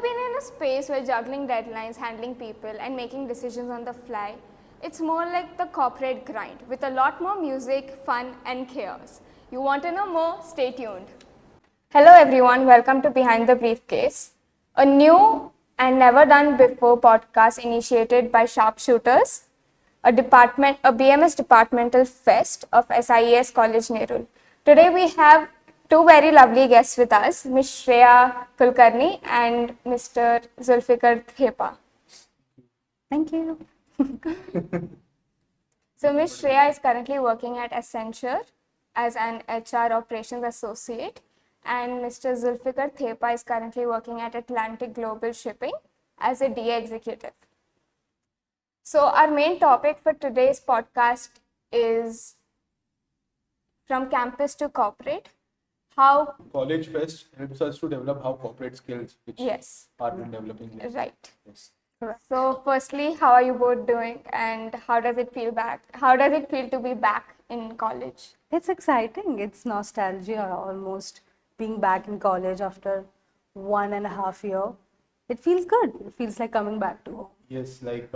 ever been in a space where juggling deadlines, handling people, and making decisions on the fly? It's more like the corporate grind with a lot more music, fun, and chaos. You want to know more? Stay tuned. Hello, everyone. Welcome to Behind the Briefcase, a new and never done before podcast initiated by Sharpshooters, a BMS departmental fest of SIES College Nerul. Today we have two very lovely guests with us, Ms. Shreya Kulkarni and Mr. Zulfikar Thepa. Thank you. So Ms. Shreya is currently working at Accenture as an HR operations associate, and Mr. Zulfikar Thepa is currently working at Atlantic Global Shipping as a DA executive. So our main topic for today's podcast is from campus to corporate. How College Fest helps us to develop how corporate skills, which yes, are been developing. Here. right. Yes. So firstly, how are you both doing, and how does it feel back? How does it feel to be back in college? It's exciting. It's nostalgia almost being back in college after 1.5 years. It feels good. It feels like coming back to home. Yes, like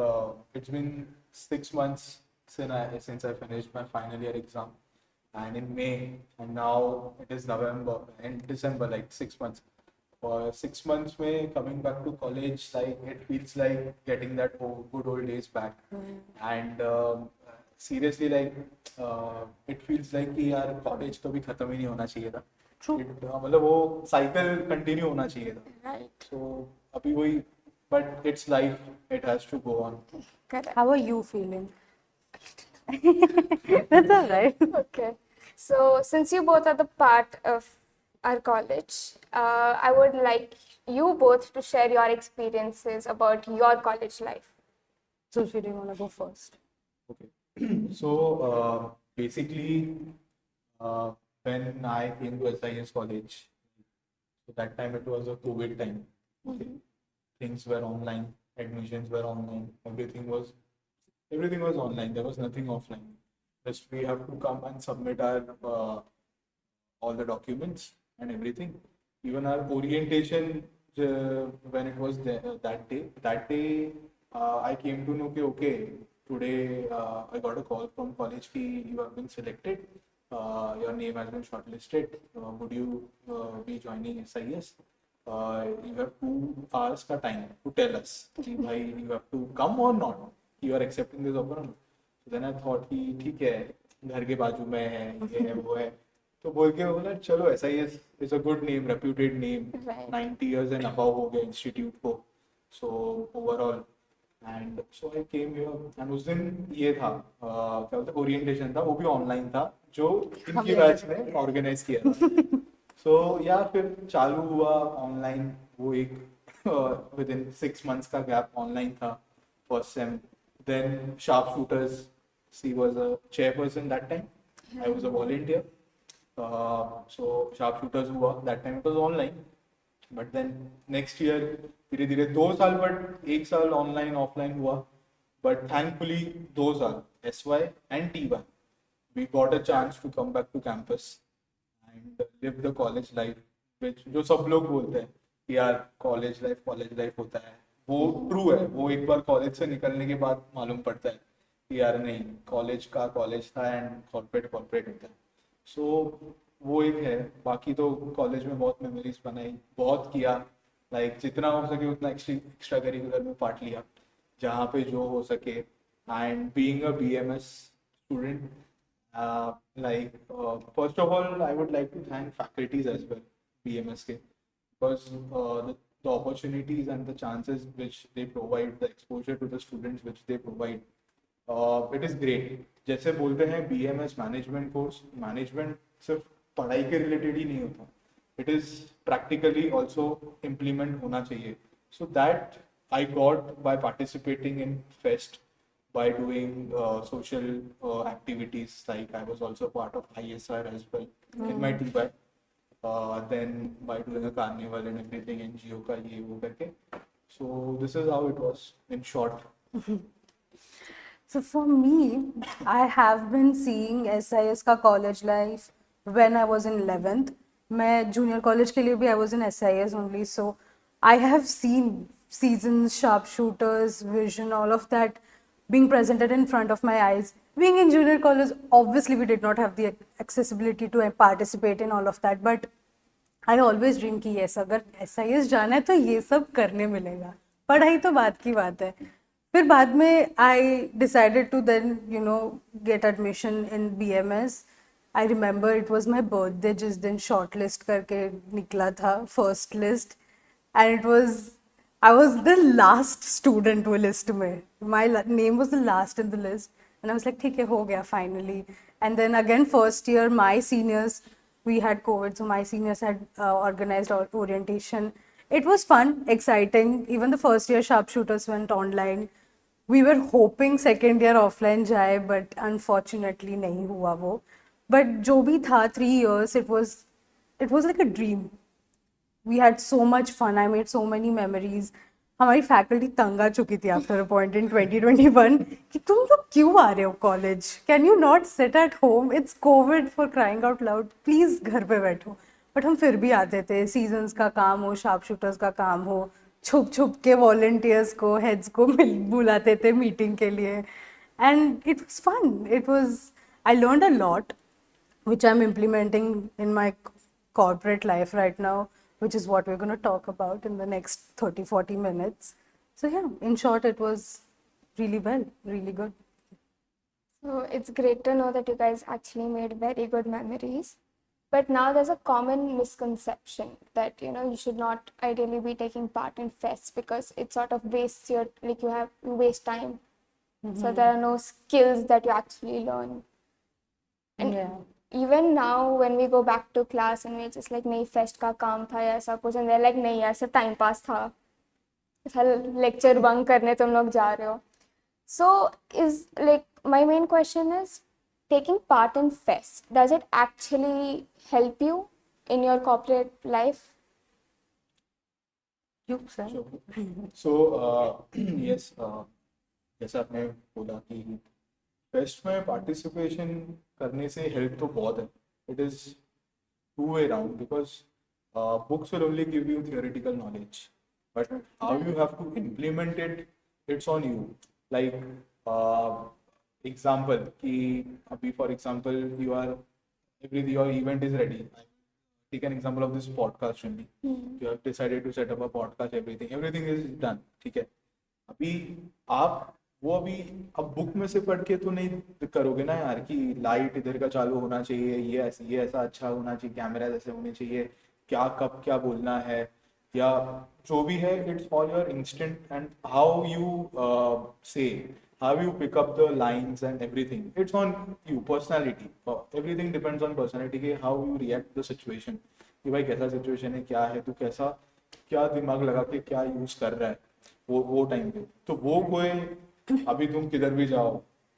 it's been 6 months since I finished my final year exam, and in May, and now it is November and December, like 6 months. For 6 months, May coming back to college, like it feels like getting that good old days back, and seriously, like it feels like कि यार college कभी खत्म ही नहीं होना चाहिए था. True. मतलब वो cycle continue होना चाहिए था. Right. So अभी वही, but it's life. It has to go on. Correct. How are you feeling? That's all right. Okay. So since you both are the part of our college, I would like you both to share your experiences about your college life. Zulfi, do you want to go first? Okay. So basically, when I came to SIS college, so that time it was a COVID time. Okay. Things were online, admissions were online, everything was online. There was nothing offline. Just we have to come and submit our all the documents and everything. Even our orientation, when it was there, that day I came to know that okay, today I got a call from college कि you have been selected, your name has been shortlisted, would you be joining SIS? You have 2 hours का time to tell us कि भाई you have to come or not, you are accepting this offer or not. So then I thought कि ठीक है, घर के बाजू में है, ये है वो है, तो बोल के बोला चलो SIS is a good name, reputed name, Right. 90 years and above हो गया इंस्टीट्यूट को, so overall, and so I came here, and उस दिन ये था क्या बोलते ओरिएंटेशन था, वो भी ऑनलाइन था जो इनकी बैच ने ऑर्गेनाइज किया था. सो या फिर चालू हुआ ऑनलाइन, वो एक विद इन 6 months का गैप ऑनलाइन था first sem. Then Sharpshooters, she was a chairperson that time, I was a volunteer. So Sharpshooters हुआ, that time it was online, but then next year धीरे धीरे 2 साल, but 1 साल online offline हुआ, but thankfully 2 साल SY and TY we got a chance to come back to campus and live the college life, which जो सब लोग बोलते हैं कि यार कॉलेज लाइफ होता है, वो ट्रू है. वो एक बार कॉलेज से निकलने के बाद मालूम पड़ता है कि यार नहीं, कॉलेज का कॉलेज था एंड कॉर्पोरेट होता है. सो वो एक है. बाकी तो कॉलेज में बहुत मेमोरीज बनाई, बहुत किया, लाइक जितना हो सके उतना एक्स्ट्रा करिकुलर में पार्ट लिया जहाँ पे जो हो सके. And being a BMS student, like first of all I would like to thank faculties as well, BMS के, because the opportunities and the chances which they provide, the exposure to the students which they provide, it is great. जैसे बोलते हैं BMS management course, management सिर्फ पढ़ाई के related ही नहीं होता, it is practically also implement होना चाहिए. So that I got by participating in fest, by doing social activities, like I was also part of ISR as well in my TY. Then by doing a carnival and everything, NGO का ये वो करके. So this is how it was in short. So for me, I have been seeing SIS का college life when I was in 11th. मैं junior college के लिए भी I was in SIS only. So I have seen seasons, sharpshooters, vision, all of that being presented in front of my eyes. Being in junior college, obviously we did not have the accessibility to participate in all of that, but I always dream कि yes अगर SIS जाना है तो ये सब करने मिलेगा. पढ़ाई तो बात की बात है. फिर बाद में I decided to then get admission in BMS. I remember it was my birthday जिस दिन शॉर्ट लिस्ट करके निकला था first list, and it was I was the last student वो लिस्ट में. My name was the last in the list and I was like ठीक है हो गया finally. And then again first year my seniors, we had COVID, so my seniors had organized orientation. It was fun, exciting. Even the first year sharpshooters went online. We were hoping second year offline जाए, but unfortunately नहीं हुआ वो. But जो भी था 3 years, it was like a dream. We had so much fun. I made so many memories. हमारी faculty तंग आ चुकी थी आफ्टर अ पॉइंट इन 2021 कि तुम लोग क्यों आ रहे हो college, can you not sit at home, it's Covid for crying out loud, please घर पे बैठो. बट हम फिर भी आते थे, सीजन्स का काम हो, शार्प शूटर्स का काम हो, छुप छुप के वॉलंटियर्स को, हेड्स को बुलाते थे मीटिंग के लिए. And it was fun, it was, I learned a lot which I'm implementing in my corporate life right now, which is what we're going to talk about in the next 30-40 minutes. So yeah, in short, it was really well, really good. So it's great to know that you guys actually made very good memories. But now there's a common misconception that you should not ideally be taking part in fests because it sort of wastes your, like you waste time. So there are no skills that you actually learn. And Yeah. even now when we go back to class and we're just like नहीं fest का काम था या ऐसा कुछ, and they're like नहीं यार सब टाइम पास था, ऐसा लेक्चर बंक करने तुम लोग जा रहे हो. So is like my main question is, taking part in fest, does it actually help you in your corporate life? You sir. So yes, जैसा आपने बोला कि फेस्ट में पार्टिसिपेशन करने से हेल्प तो बहुत है. It is two way round because books will only give you theoretical knowledge, but how you have to implement it, it's on you. Like example कि अभी for example your event is ready. Take an example of this podcast only. You have decided to set up a podcast, everything is done, ठीक है. अभी आप वो अभी अब book में से पढ़ के तो नहीं करोगे ना यार कि लाइट इधर का चालू होना चाहिए, ये ऐसा अच्छा होना चाहिए, कैमरा ऐसे होने चाहिए, क्या कब क्या बोलना है या जो भी है. It's all your instant and how you say, how you pick up the lines and everything. It's on you, personality, everything depends on personality के how you react the situation कि भाई कैसा सिचुएशन है, क्या है, तू क्या दिमाग लगा के क्या यूज कर रहा है वो टाइम पे. तो वो कोई अभी तुम किधर भी जाओ,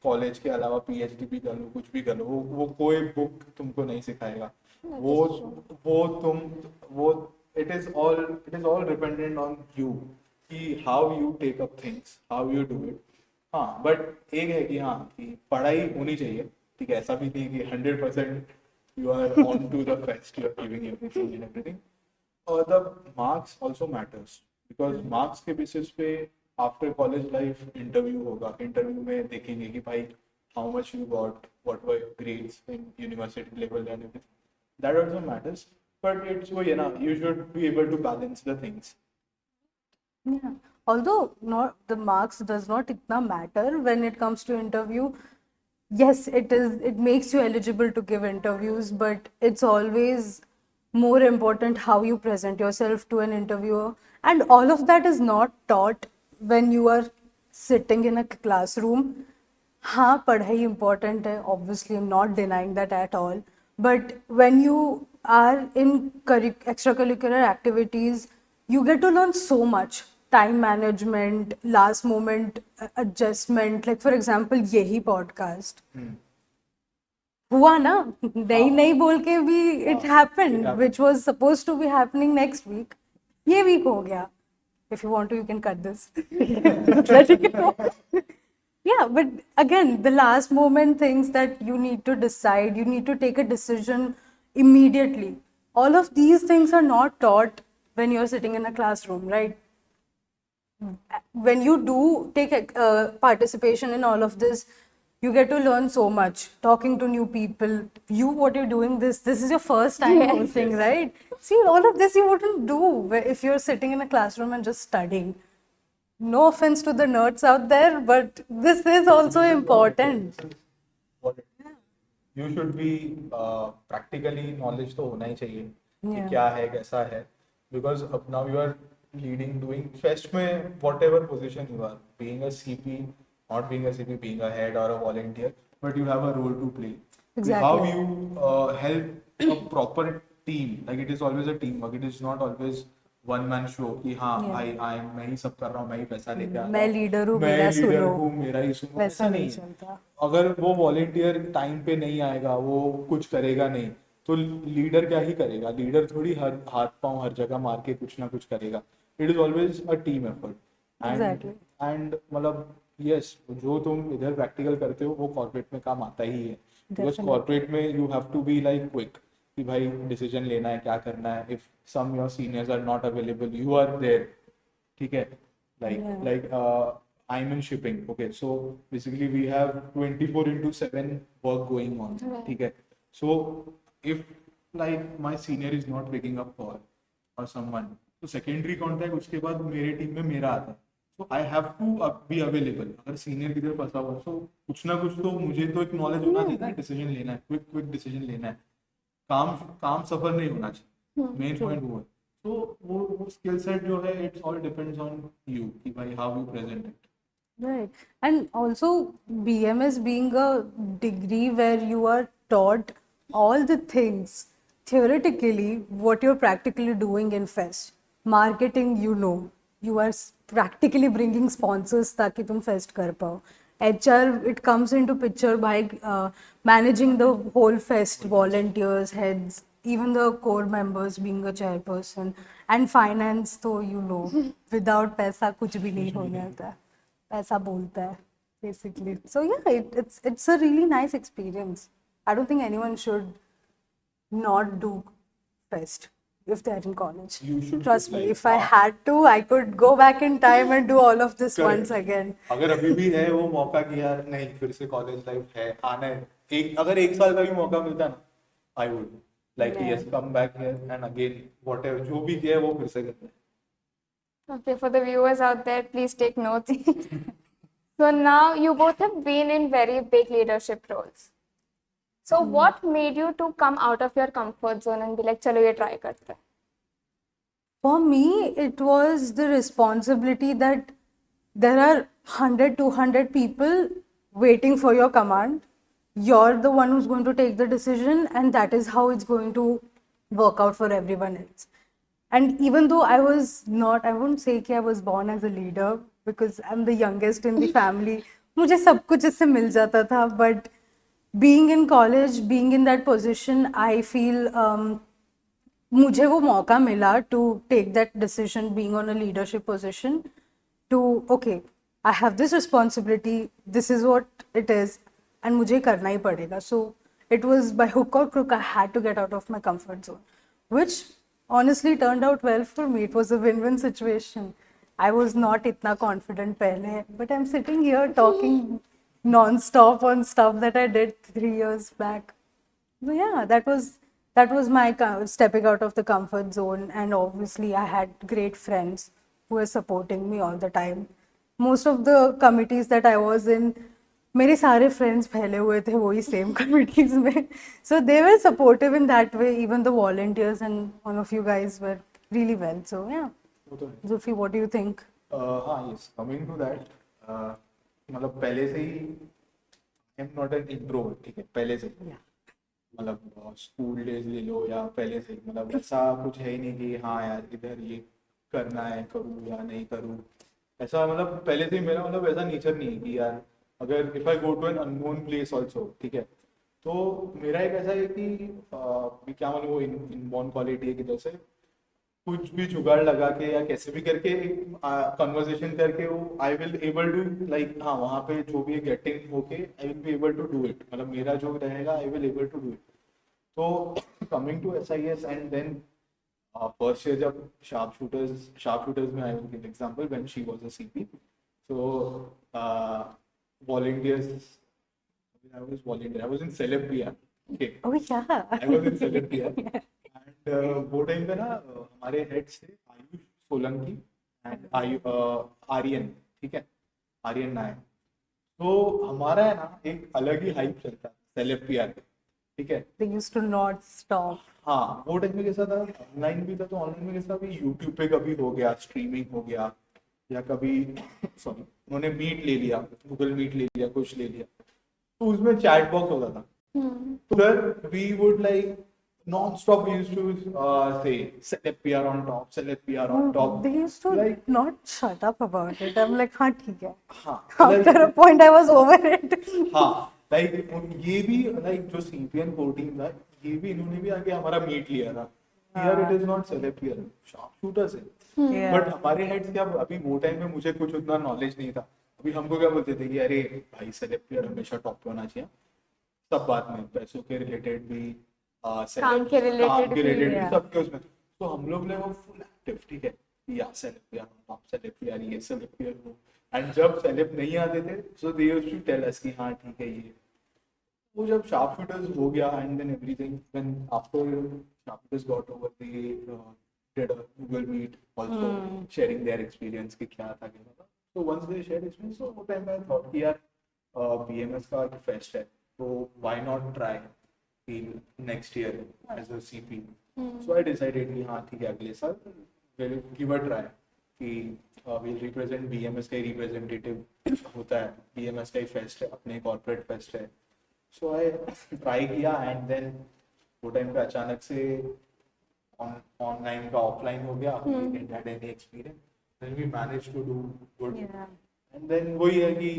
कॉलेज के अलावा PhD भी कर लो, कुछ भी कर लो, वो कोई बुक तुमको नहीं सिखाएगा. वो it is all dependent on you कि how you take up things, how you do it. हाँ, बट एक है कि हाँ कि पढ़ाई होनी चाहिए, ठीक है. ऐसा भी नहीं कि 100% you are on to the fest, you are giving everything and everything. और the marks also matters because marks के बेसिस पे आफ्टर कॉलेज लाइफ इंटरव्यू होगा. इंटरव्यू में देखेंगे कि भाई how much you got, what were your grades in university level and everything. That also matters, but it's वो, ना, you should be able to balance the things. Yeah. Although not the marks does not itna matter when it comes to interview. Yes, it makes you eligible to give interviews, but it's always more important how you present yourself to an interviewer, and all of that is not taught when you are sitting in a classroom. हाँ, पढ़ाई important है, obviously I'm not denying that at all, but when you are in extracurricular activities, you get to learn so much. Time management, last moment adjustment, like for example यही podcast हुआ ना, नहीं बोल के भी it happened, which was supposed to be happening next week, ये week हो गया. If you want to, you can cut this. Just letting you know. Yeah, but again, the last moment things that you need to decide, you need to take a decision immediately. All of these things are not taught when you're sitting in a classroom, right? When you do take participation in all of this, you get to learn so much. Talking to new people, what you're doing this is your first time Yes. hosting, right? See, all of this you wouldn't do if you're sitting in a classroom and just studying. No offense to the nerds out there, but this is also important. What you should be practically knowledge तो होना ही चाहिए कि Yeah. क्या है कैसा है, because अब now you are leading doing fest में whatever position you are, being a CP, not being a CP, being a head or a volunteer, but you have a role to play. Exactly. How you help a proper team, like it is always a teamwork, it is not always one man show कि हाँ Yeah. भाई मैं ही सब कर रहा हूँ, मैं ही पैसा लेके आ रहा मैं leader हूँ, मैं मेरा leader सुनो। हूँ, मेरा ही सुनो, वैसा ऐसा नहीं नहीं है। चलता। अगर वो वॉलेंटियर टाइम पे नहीं आएगा, वो कुछ करेगा नहीं, तो लीडर क्या ही करेगा? लीडर थोड़ी हर हाथ पांव हर जगह मार के कुछ ना कुछ करेगा। It is always a team effort Exactly. And मतलब यस, जो तुम इधर प्रैक्टिकल करते हो वो कॉर्पोरेट में काम आता ही है, बिकॉज Definitely. कॉर्पोरेट में you have to be like quick कि भाई डिसीजन लेना है, क्या करना है। If some your seniors are not available, you are there, ठीक है? like I'm in shipping, okay, so basically we have 24/7 work going on, Right. ठीक है? So if like my senior is not picking up call or someone, तो secondary contact उसके बाद मेरे team में मेरा आता है, so I have to be available। अगर senior किधर फंसा हुआ, so कुछ ना कुछ तो मुझे तो एक knowledge होना चाहिए ना, डिसीजन लेना है, क्विक डिसीजन लेना है, काम सफर नहीं होना चाहिए, मेन पॉइंट वो है। तो वो स्किल सेट जो है, it's all depends on you कि भाई how you present it. Right. And also, BMS being a degree where you are taught all the things theoretically, what you're practically doing in Fest. Marketing, you are practically bringing sponsors ताकि तुम Fest कर पाओ. HR, it comes into picture by managing the whole Fest, volunteers, heads, even the core members being a chairperson. And finance, तो without पैसा कुछ भी नहीं होने होता है. पैसा बोलता है basically. So yeah, it's a really nice experience. I don't think anyone should not do Fest if they're in college. You should Trust do me, like if I had to, I could go back in time and do all of this Correct. once again. अगर अभी भी है वो मौका कि यार नहीं, फिर से कॉलेज लाइफ है, आना है, अगर एक साल का भी मौका मिलता ना, I would like Yeah. Yes come back here and again whatever जो भी किया है वो फिर से करना है। Okay, for the viewers out there, please take notes. So now you both have been in very big leadership roles. So what made you to come out of your comfort zone and be like, चलो ये try करते हैं? For me, it was the responsibility that there are 100, 200 people waiting for your command. You're the one who's going to take the decision, and that is how it's going to work out for everyone else. And even though I won't say कि I was born as a leader because I'm the youngest in the family. मुझे सब कुछ इससे मिल जाता था, but being in college, being in that position, I feel मुझे वो मौका मिला to take that decision, being on a leadership position, to okay, I have this responsibility, this is what it is, and मुझे करना ही पड़ेगा. So it was by hook or crook I had to get out of my comfort zone, which honestly turned out well for me. It was a win-win situation. I was not itna confident pehle, but I'm sitting here talking non-stop on stuff that I did 3 years back. So yeah, that was my stepping out of the comfort zone, and obviously I had great friends who were supporting me all the time. Most of the committees that I was in, मेरे सारे friends फैले हुए थे वही same committees में, so they were supportive in that way. Even the volunteers and one of you guys were really well. So yeah, वो तो है। Zulfi, what do you think? हाँ, यस, कमिंग टू दैट, मतलब पहले से ही I am not an introvert, ठीक है, पहले से ही। Yeah. मतलब स्कूल डेज ले लो या पहले से ही, मतलब ऐसा कुछ है ही नहीं कि हाँ यार इधर ये करना है, करूँ या नहीं करूँ, ऐसा मतलब पहले से ही मेरा मतलब ऐसा नेचर नहीं है कि यार अगर if I go to an unknown place also, ठीक है, तो मेरा एक ऐसा है कि क्या मालूम वो इनबॉर्न क्वालिटी है कि जैसे कुछ भी जुगाड़ लगा के या कैसे भी करके कन्वर्सेशन करके वो I will able to like, हाँ वहाँ पे जो भी गेटिंग होके I will be able to do it, मतलब मेरा जो रहेगा I will able to do it. तो coming to SIS and then first year जब शार्प शूटर्स में I will give example when she was a CP so volunteers I was in Celeb PR okay Oh yeah. I was in Celeb PR and वो time पे ना हमारे heads थे Ayush Solanki and Aryan ठीक है आर्यन नायक तो हमारा है ना एक अलग ही हाइप चलता सेलेब पीआर पे ठीक है They used to not stop. हाँ वो टाइम में कैसा था ऑनलाइन भी था तो ऑनलाइन में कैसा अभी यूट्यूब पे कभी हो गया स्ट्रीमिंग हो गया या कभी सॉरी उन्होंने मीट ले लिया गूगल मीट ले लिया कुछ ले लिया तो उसमें चैट बॉक्स होता था तो उधर we would like non-stop we used to say celeb PR on top They used to like not shut up about it. I'm like, हाँ ठीक है. हाँ After a point, I was over it. हाँ like ये भी like जो CPN coating था ये भी इन्होंने भी आगे हमारा मीट लिया था here it is not celeb here sharp shooters है Yeah. बट हमारे हेड्स क्या अभी वो टाइम में मुझे कुछ उतना नॉलेज नहीं था अभी हमको क्या बोलते थे कि अरे भाई सेलेब हियर हमेशा टॉप पे होना चाहिए सब बात में पैसों के रिलेटेड भी काम के related भी, भी yeah. सबके उसमें तो हम लोग ने वो फुल एक्टिव ठीक है या celeb here top celeb here ये सेलेब हियर वो एंड जब सेलेब नहीं आते थे so they used to tell us कि हाँ ठीक है ये वो जब शार्प शूटर्स हो गया and then everything when after sharpshooters got over they did a Google Meet also sharing their experience कि क्या था क्या था so once they shared experience so वो टाइम में थॉट कि यार बीएमएस का एक फेस्ट है तो why not try in next year as a CP so I decided कि हाँ ठीक है अगले साल विल गिव अ ट्राई कि विल रिप्रेजेंट बीएमएस का रिप्रेजेंटेटिव होता है बीएमएस का ही फेस्ट है अपने कॉर्पोरेट फेस्ट है सो आई ट्राई किया एंड देन वो टाइम पे अचानक से ऑनलाइन का ऑफलाइन हो गया we didn't had any experience then we manage to do good Yeah. And then वही है कि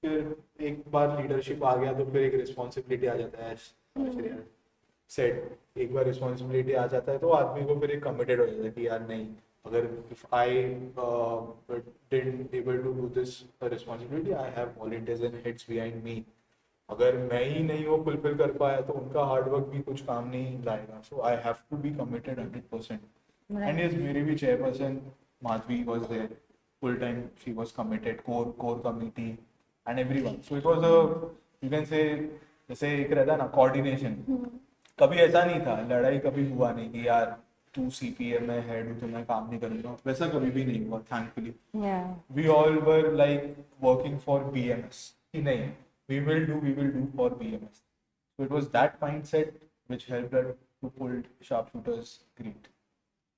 फिर एक बार लीडरशिप आ गया तो फिर एक रिस्पॉन्सिबिलिटी आ जाता है सेट एक बार रिस्पॉन्सिबिलिटी आ जाता है तो आदमी को फिर एक कमिटेड हो जाता है कि यार नहीं अगर if I didn't able to do this responsibility I have volunteers and heads behind me अगर मैं ही नहीं वो फुलफिल कर पाया तो उनका हार्ड वर्क भी कुछ काम नहीं लाएगा so I have to be committed 100% and yes मेरी भी chairperson Madhavi was there full time she was committed core committee and everyone so it was a you can say जैसे एक रहता है ना कोऑर्डिनेशन कभी ऐसा नहीं था लड़ाई कभी हुआ नहीं कि यार तू सीपीए में हेड हूँ तो मैं काम नहीं करूंगा वैसा कभी भी नहीं हुआ thankfully Yeah. we all were like working for BMS. नहीं, we will do for BMS. So it was that mindset which helped us to pull sharpshooters great.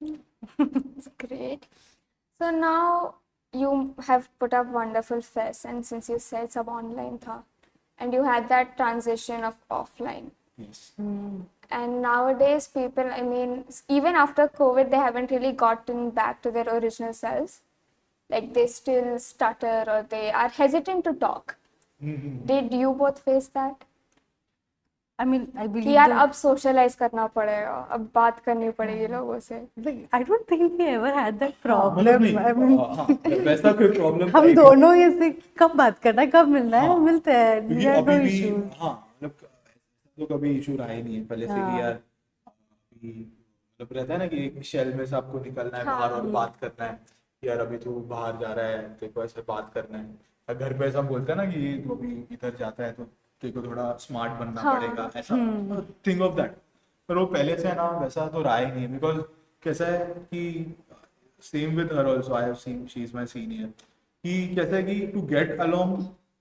It's great. So now you have put up wonderful fest, and since you said sab online tha, and you had that transition of offline. Yes. And nowadays, people, I mean, even after COVID, they haven't really gotten back to their original selves. Like they still stutter or they are hesitant to talk. Did you both face that? I mean, I कि believe यार that, अब socialize करना पड़ेगा, अब बात करनी पड़ेगी लोगों से. like, I don't think we ever had that मतलब problem. नहीं, I mean, हाँ, वैसा कोई प्रॉब्लम हम दोनों ऐसे कब बात करना है कब मिलना है हाँ, मिलते हैं. क्योंकि We have no अभी भी issues. हाँ मतलब तो कभी इशू रहा ही नहीं है पहले से कि हाँ. यार अभी मतलब रहता है ना कि एक शेल में से आपको निकलना है बाहर और बात करना है यार अभी तू बाहर जा रहा है तेरे को ऐसे बात करना है और घर पे ऐसा बोलते हैं ना कि तू अभी इधर जाता है तो तेरे को थोड़ा स्मार्ट बनना पड़ेगा ऐसा थिंक ऑफ दैट पर वो पहले से है ना वैसा तो रहा ही नहीं बिकॉज कैसा है कि same with her also I have seen she is my senior कि कैसा है कि to get along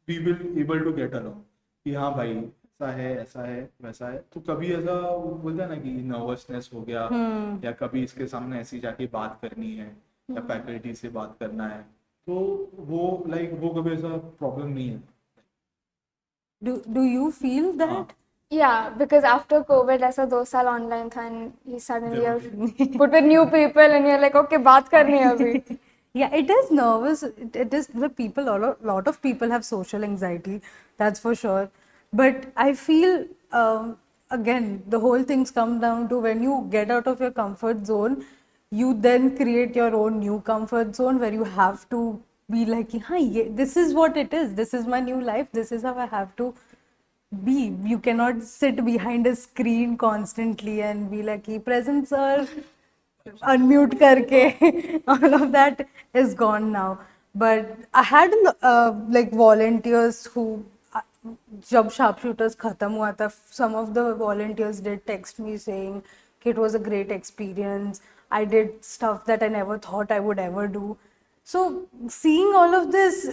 we will able to get along कि हाँ भाई ऐसा है वैसा है तो कभी ऐसा वो बोलते हैं ना कि नर्वसनेस हो गया या कभी इसके सामने ऐसी जाके बात करनी है या फैकल्टी से बात करना है तो वो लाइक वो कभी ऐसा प्रॉब्लम नहीं है Do you feel that? Yeah, because after COVID, ऐसा 2 साल online था and you suddenly are put with new people and you're like, okay, बात करनी है अभी. Yeah, it is nervous. It is the people. Lot of people have social anxiety. That's for sure. But I feel again the whole things come down to when you get out of your comfort zone, you then create your own new comfort zone where you have to be like, "Hi, this is what it is. This is my new life. This is how I have to be." You cannot sit behind a screen constantly and be like, "Present, sir." unmute करके all of that is gone now. But I had like volunteers who जब sharpshooters खत्म हुआ था, some of the volunteers did text me saying कि it was a great experience. I did stuff that I never thought I would ever do. So seeing all of this,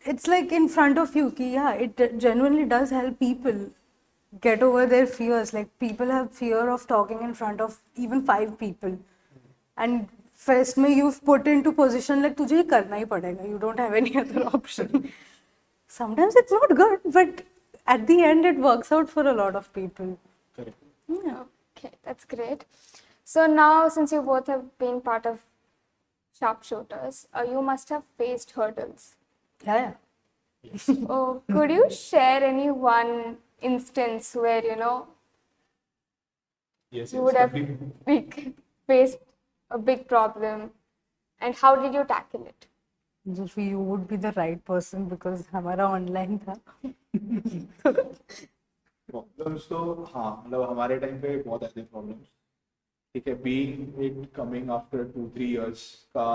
it's like in front of you कि yeah, it genuinely does help people get over their fears. Like people have fear of talking in front of even 5 people, and first में you've put into position like तुझे ये करना ही पड़ेगा. You don't have any other option. Sometimes it's not good, but at the end it works out for a lot of people. Correct. Yeah. Okay, that's great. So now, since you both have been part of sharpshooters, you must have faced hurdles. Yeah. Oh, could you share any one instance where Yes, you yes, would have definitely. faced a big problem, and how did you tackle it? Zulfi, you would be the right person because हमारा online था. Problems तो हाँ, मतलब हमारे time पे बहुत ऐसे problems, ठीक है, being it coming after 2-3 years का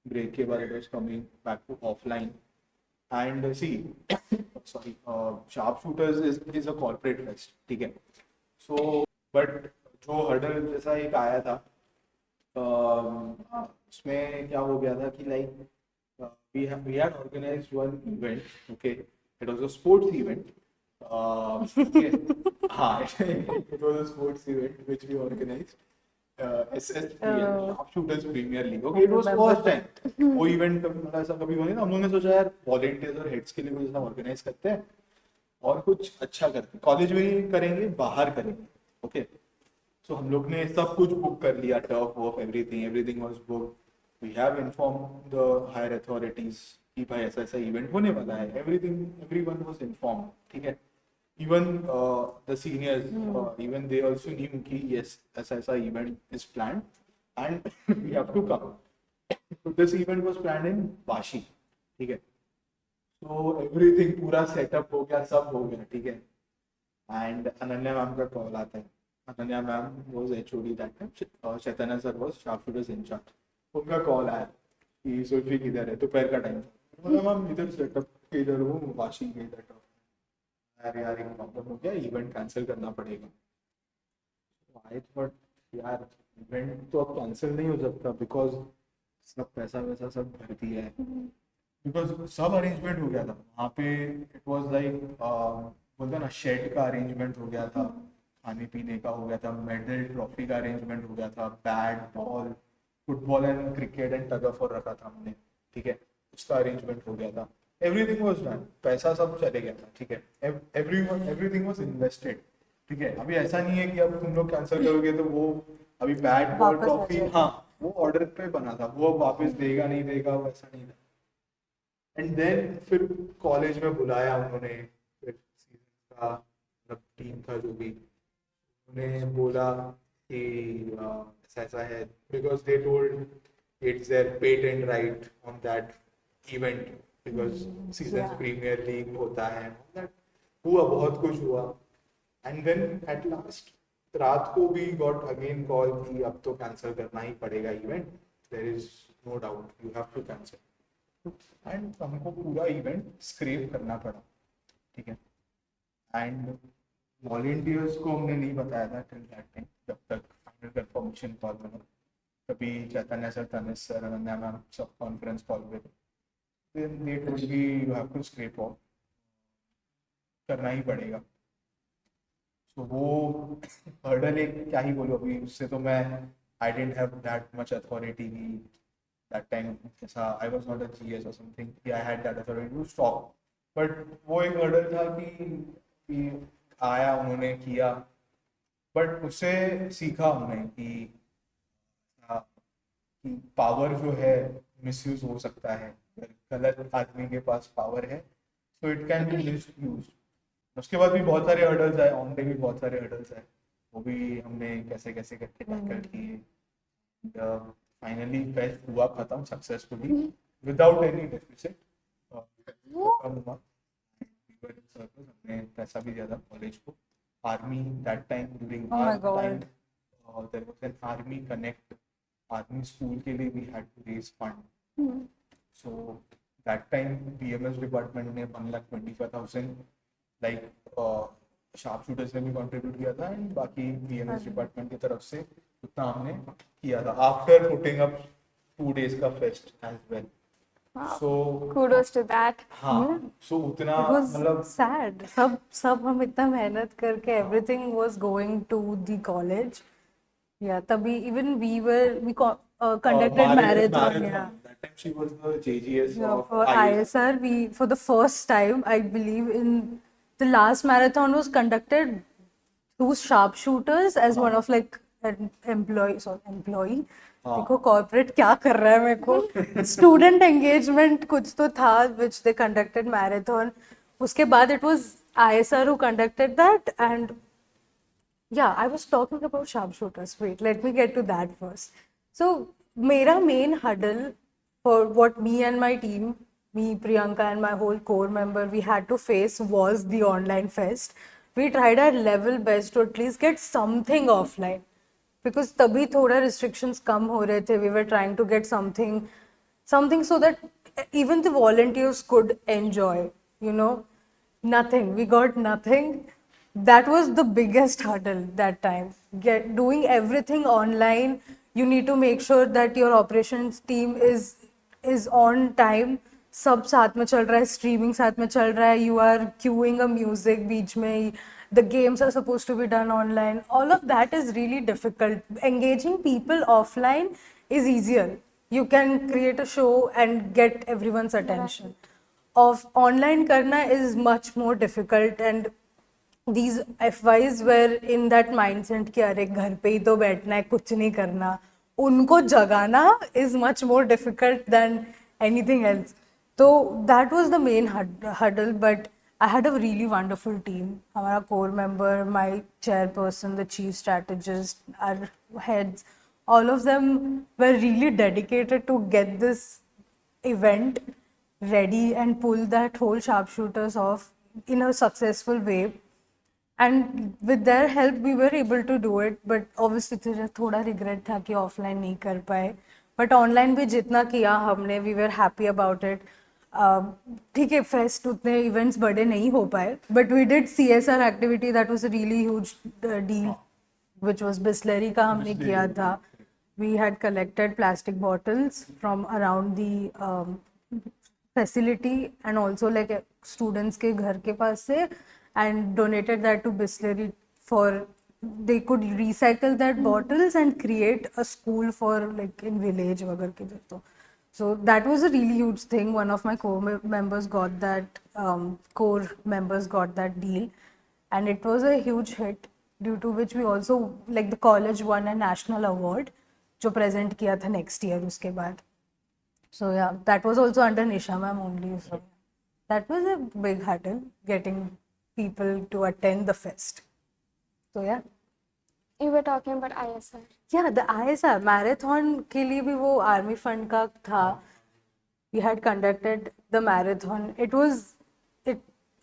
ब्रेक के बाद, it was coming back to offline and see sorry sharpshooters is a corporate fest, ठीक है. सो बट जो हर्डल जैसा एक आया था, उसमें क्या हो गया था कि like we had organized one event, okay, it was a sports event, okay. हाँ, it was a sports event which we organized, SSPL, Sharpshooters Premier League, okay, it was first time वो event मतलब ऐसा कभी हुआ नहीं था. हम लोगों ने सोचा यार वॉलेंटियर्स और हेड्स के लिए कुछ ऐसा ऑर्गेनाइज करते हैं और कुछ अच्छा करते हैं, कॉलेज में ही करेंगे, बाहर करेंगे, ओके. सो हम लोग ने सब कुछ बुक कर लिया, टर्फ वर्फ everything was book. We have inform the higher authorities कि भाई ऐसा ऐसा इवेंट होने वाला है, एवरीवन वाज इन्फॉर्म, ठीक है. Even the seniors, even they also knew कि यस ऐसा ऐसा event is planned and we have to come. So this event was planned in Vashi, ठीक है. तो एवरीथिंग पूरा सेटअप हो गया, सब हो गया, ठीक है. एंड अनन्या मैम का कॉल आता है. Ananya ma'am was HOD that time, Chaitanya sir was sharpshooters incharge. उनका कॉल आया कि सुल्फी किधर है, दोपहर का टाइम था. बोला मैम इधर सेटअप के इधर हूँ, वाशी के इधर. यार यार एक प्रॉब्लम हो गया, इवेंट कैंसिल करना पड़ेगा. आई थॉट यार इवेंट तो अब कैंसिल नहीं हो सकता बिकॉज सब पैसा वैसा सब भर दिया है, बिकॉज सब अरेंजमेंट हो गया था वहाँ पे. इट वाज लाइक बोलते ना शेड का अरेंजमेंट हो गया था, खाने पीने का हो गया था, मेडल ट्रॉफी का अरेंजमेंट हो गया था, bat ball football and cricket and tug of war रखा था हमने, ठीक है. उसका अरेंजमेंट हो गया था, एवरीथिंग वाज डन, पैसा सब चले गया था, ठीक है. एवरीथिंग वाज इन्वेस्टेड, ठीक है. अभी ऐसा नहीं है कि अब तुम लोग कैंसिल करोगे तो वो अभी बैट बॉल वापस आ ट्रॉफी, जाएगा. हाँ वो ऑर्डर पे बना था, वो अब वापस देगा नहीं देगा वैसा नहीं था. एंड देन फिर कॉलेज में बुलाया उन्होंने, फिर सीजन का मतलब टीम था जो भी, उन्हें बोला कि ऐसा ऐसा है, because they told it's their patent right on that event, because season premier league होता है. That हुआ, बहुत कुछ हुआ. एंड देन एट लास्ट रात को भी गॉट अगेन कॉल कि अब तो कैंसिल करना ही पड़ेगा event, there is no doubt you have to cancel. And हमको पूरा इवेंट स्क्रेप करना पड़ा, ठीक है. एंड वॉलेंटियर्स को हमने नहीं बताया था टिल दैट टाइम, जब तक फाइनल कंफर्मेशन कॉल में. कभी Chaitanya sir, Tanish sir, Ananya ma'am सब कॉन्फ्रेंस कॉल पे थे. देन दे टोल्ड कि you have to scrap off, करना ही पड़ेगा. तो वो हर्डल एक क्या ही बोलो अभी, उससे तो मैं I didn't have that much authority that time. ऐसा I was not a GS or something, I had that authority to stop. But वो एक हर्डल था कि आया, उन्होंने किया, बट उससे सीखा हमने कि पावर जो है मिसयूज हो सकता है. गलत आदमी के पास पावर है तो इट कैन बी मिसयूज. उसके बाद भी बहुत सारे हर्डल्स आए, ऑन डे भी बहुत सारे हर्डल्स आए, वो भी हमने कैसे कैसे करके टैकल किए. फाइनली फेस्ट हुआ खत्म सक्सेसफुली विदाउट एनी डेफिसिट, खत्म हुआ. हमने पैसा भी दिया था कॉलेज को. Army that time during Oh my God. Time there was an Army Connect, Army School के लिए we had to raise fund. So that time BMS department ने 1,25,000 like sharp shooters ने भी contribute किया था and बाकी BMS department की तरफ से उतना हमने किया था after putting up 2 days का fest as well. Wow. So Kudos to that. हाँ so उतना It was मतलब sad. सब हम इतना मेहनत करके everything was going to the college. Yeah, तभी even we conducted marathon. Yeah. That time she was the JGS Yeah, of for IS. ISR, we for the first time, I believe, in the last marathon was conducted through sharpshooters as one of like an employee. देखो corporate क्या कर रहा है मेरे को student engagement कुछ तो था which they conducted marathon. उसके बाद it was ISR who conducted that and yeah, I was talking about sharpshooters. Wait, let me get to that first. So, मेरा main hurdle for what me and my team, me, Priyanka, and my whole core member, we had to face was the online fest. We tried our level best to at least get something offline. Because तभी थोड़ा restrictions कम हो रहे थे. We were trying to get something so that even the volunteers could enjoy, you know. Nothing. We got nothing. That was the biggest hurdle that time. Doing everything online. You need to make sure that your operations team is on time. सब साथ में चल रहा है, streaming साथ में चल रहा है. You are queuing a music बीच में. The games are supposed to be done online. All of that is really difficult. Engaging people offline is easier. You can create a show and get everyone's attention. Of online karna is much more difficult and these FYs were in that mindset कि अरे घर पे ही तो बैठना है कुछ नहीं करना उनको जगाना is much more difficult than anything else. So that was the main hurdle but I had a really wonderful team. हमारा core member, my chairperson, the chief strategist, our heads, all of them were really dedicated to get this event ready and pull that whole sharpshooters off in a successful way. And with their help, we were able to do it. But obviously, थोड़ा regret था कि offline नहीं कर पाए. But online भी जितना किया हमने, we were happy about it. ठीक है, fest उतने events बड़े नहीं हो पाए. But we did CSR activity that was a really huge deal, which was Bisleri का हमने किया था. We had collected plastic bottles from around the facility and also like students के घर के पास से and donated that to Bisleri for they could recycle that bottles and create a school for like in village वगैरह के तो so that was a really huge thing. One of my core members got that deal and it was a huge hit due to which we also like the college won a national award जो present किया था next year उसके बाद. So yeah, that was also under Nisha ma'am only. So that was a big hurdle getting people to attend the fest. So yeah. You were talking about ISR. Yeah, the ISR marathon के लिए भी वो army fund का था. We had conducted the marathon.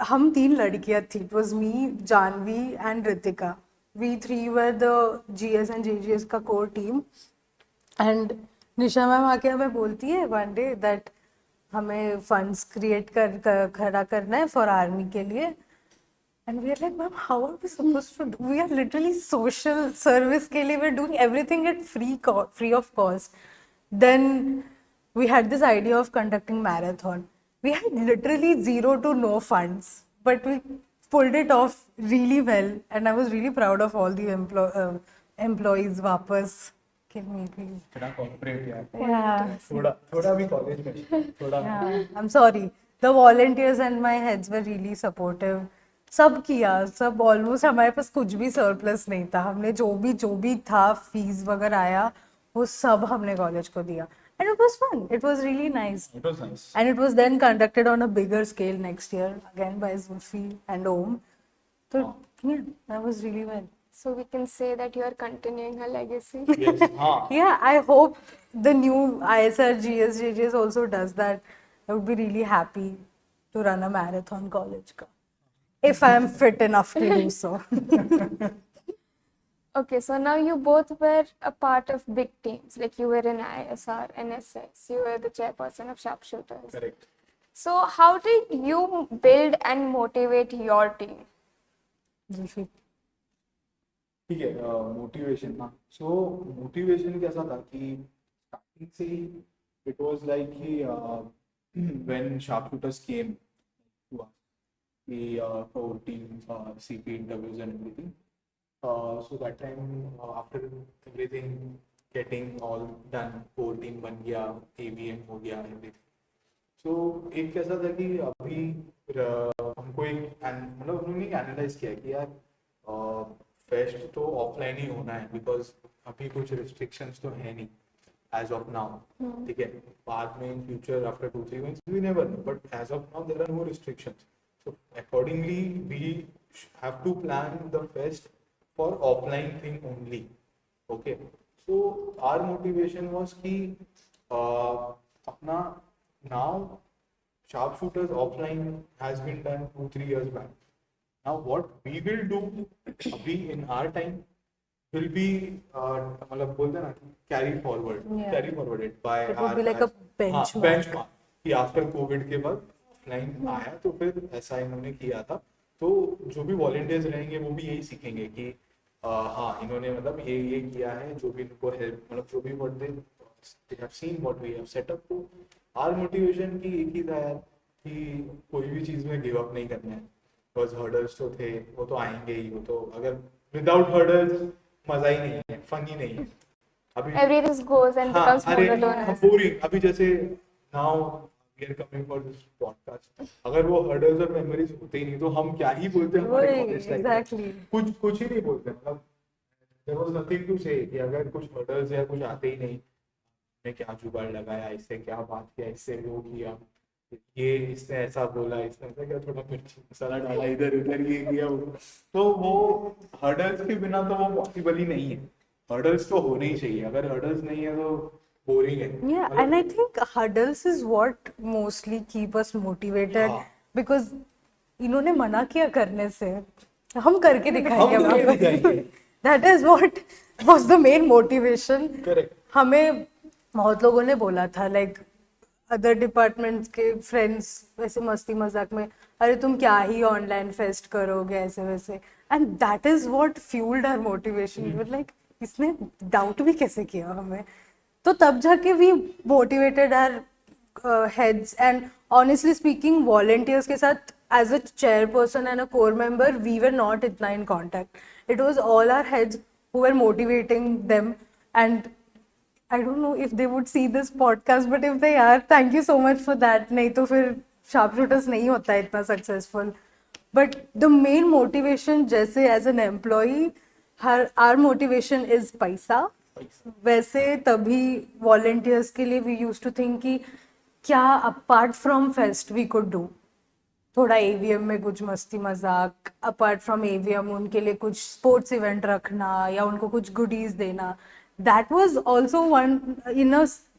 हम 3 लड़कियां थी. It was me, Janvi and Ritika. We 3 were the GS and JGS का core team. And Nisha ma'am आके हमें बोलती है one day that हमें funds create खड़ा करना है for army के लिए. And we are like, ma'am, how are we supposed to do? We are literally social service के लिए we're doing everything at free of cost. Then we had this idea of conducting marathon. We had literally 0 to no funds, but we pulled it off really well. And I was really proud of all the employees. वापस give me please. थोड़ा corporate यार. Yeah. थोड़ा भी college में थोड़ा. Yeah, I'm sorry. The volunteers and my heads were really supportive. सब किया, सब ऑलमोस्ट हमारे पास कुछ भी सरप्लस नहीं था. हमने जो भी था फीस वगैरह आया वो सब हमने कॉलेज को दिया. And it was fun. It was really nice. It was nice. And it was then conducted on a bigger scale next year again by Zulfi and Om. So yeah, that was really well. So we can say that you are continuing her legacy. Yes. हाँ. Yeah, I hope the new ISR GS JJS also does that. I would be really happy to run a marathon college ka. If I am fit enough to do so. Okay, so now you both were a part of big teams. Like you were in ISR, NSS, you were the chairperson of Sharpshooters. Correct. So how did you build and motivate your team? Zulfi. ठीक है, motivation ना, सो motivation कैसा था कि starting से ही it was like कि when शार्पशूटर्स came to us कि for team CP interviews and everything, so that time after everything getting all done, core team बन गया, एवीएम हो गया, everything. सो एक कैसा था कि अभी हमको एक मतलब उन्होंने एनालाइज किया कि यार फेस्ट तो ऑफलाइन ही होना है, बिकॉज अभी कुछ रिस्ट्रिक्शंस तो है नहीं एज ऑफ नाउ. ठीक है, बाद में in future after 2-3 months we never know, but as of now there are no restrictions. So accordingly we have to plan the fest for offline thing only. Okay, so our motivation was कि अपना now sharpshooters offline has been done 2-3 years back. Now what we will do abhi in our time will be मतलब बोलते हैं ना carry forward, Yeah. carry forwarded by It would be like a benchmark. benchmark कि after COVID के बाद offline आया तो फिर ऐसा इन्होंने किया था. तो जो भी volunteers रहेंगे वो भी यही सीखेंगे कि हाँ इन्होंने मतलब ये किया है, जो भी इनको हेल्प मतलब जो भी what they have seen what we have set up. तो आर मोटिवेशन की एक ही था यार कि कोई भी चीज़ में गिव अप नहीं करना है, बिकॉज हर्डल्स तो थे, वो तो आएंगे ही. वो तो अगर विदाउट हर्डल्स मजा ही नहीं है, फन ही नहीं है. अभी Everything goes and हाँ, becomes अरे monotonous. बोरिंग. अभी जैसे now we are coming for this podcast, अगर वो हर्डल्स और मेमोरीज होते ही नहीं तो हम क्या ही बोलते हैं हमारे वही, कॉलेज टाइम. exactly. कुछ ही नहीं बोलते. मतलब देयर वाज नथिंग टू से कि अगर कुछ हर्डल्स या कुछ आते ही नहीं, ने क्या जुगाड़ लगाया, इससे क्या बात किया, इससे वो किया, ये इसने ऐसा बोला, इसने ऐसा क्या, थोड़ा मिर्ची मसाला डाला, इधर उधर ये किया वो. तो वो हर्डल्स के बिना तो वो पॉसिबल ही नहीं है. हर्डल्स तो होने ही चाहिए. अगर हर्डल्स नहीं है तो बोरिंग है. Yeah, and I think hurdles is what mostly keep us motivated हाँ. because इन्होंने मना किया करने से, हम करके दिखाएंगे हम करके वापस. दिखाएंगे. That is what was the main motivation. Correct. हमें बहुत लोगों ने बोला था, लाइक अदर डिपार्टमेंट्स के फ्रेंड्स वैसे मस्ती मजाक में, अरे तुम क्या ही ऑनलाइन फेस्ट करोगे ऐसे वैसे. And that is what fueled our motivation. Like इसने डाउट भी कैसे किया हमें. तो तब जाके we motivated our heads. And honestly speaking volunteers के साथ as a chairperson and a core member we were not itna in contact. It was all our heads who were motivating them. And I don't know if they would see this podcast, but if they are, thank you so much for that. नहीं तो फिर sharpshooters नहीं होता इतना successful. But the main motivation जैसे as an employee, our motivation is पैसा. वैसे तभी volunteers के लिए we used to think कि क्या apart from fest we could do. थोड़ा एवीएम में कुछ मस्ती मजाक, अपार्ट फ्रॉम एवीएम उनके लिए कुछ स्पोर्ट्स इवेंट रखना या उनको कुछ गुडीज देना. That was also one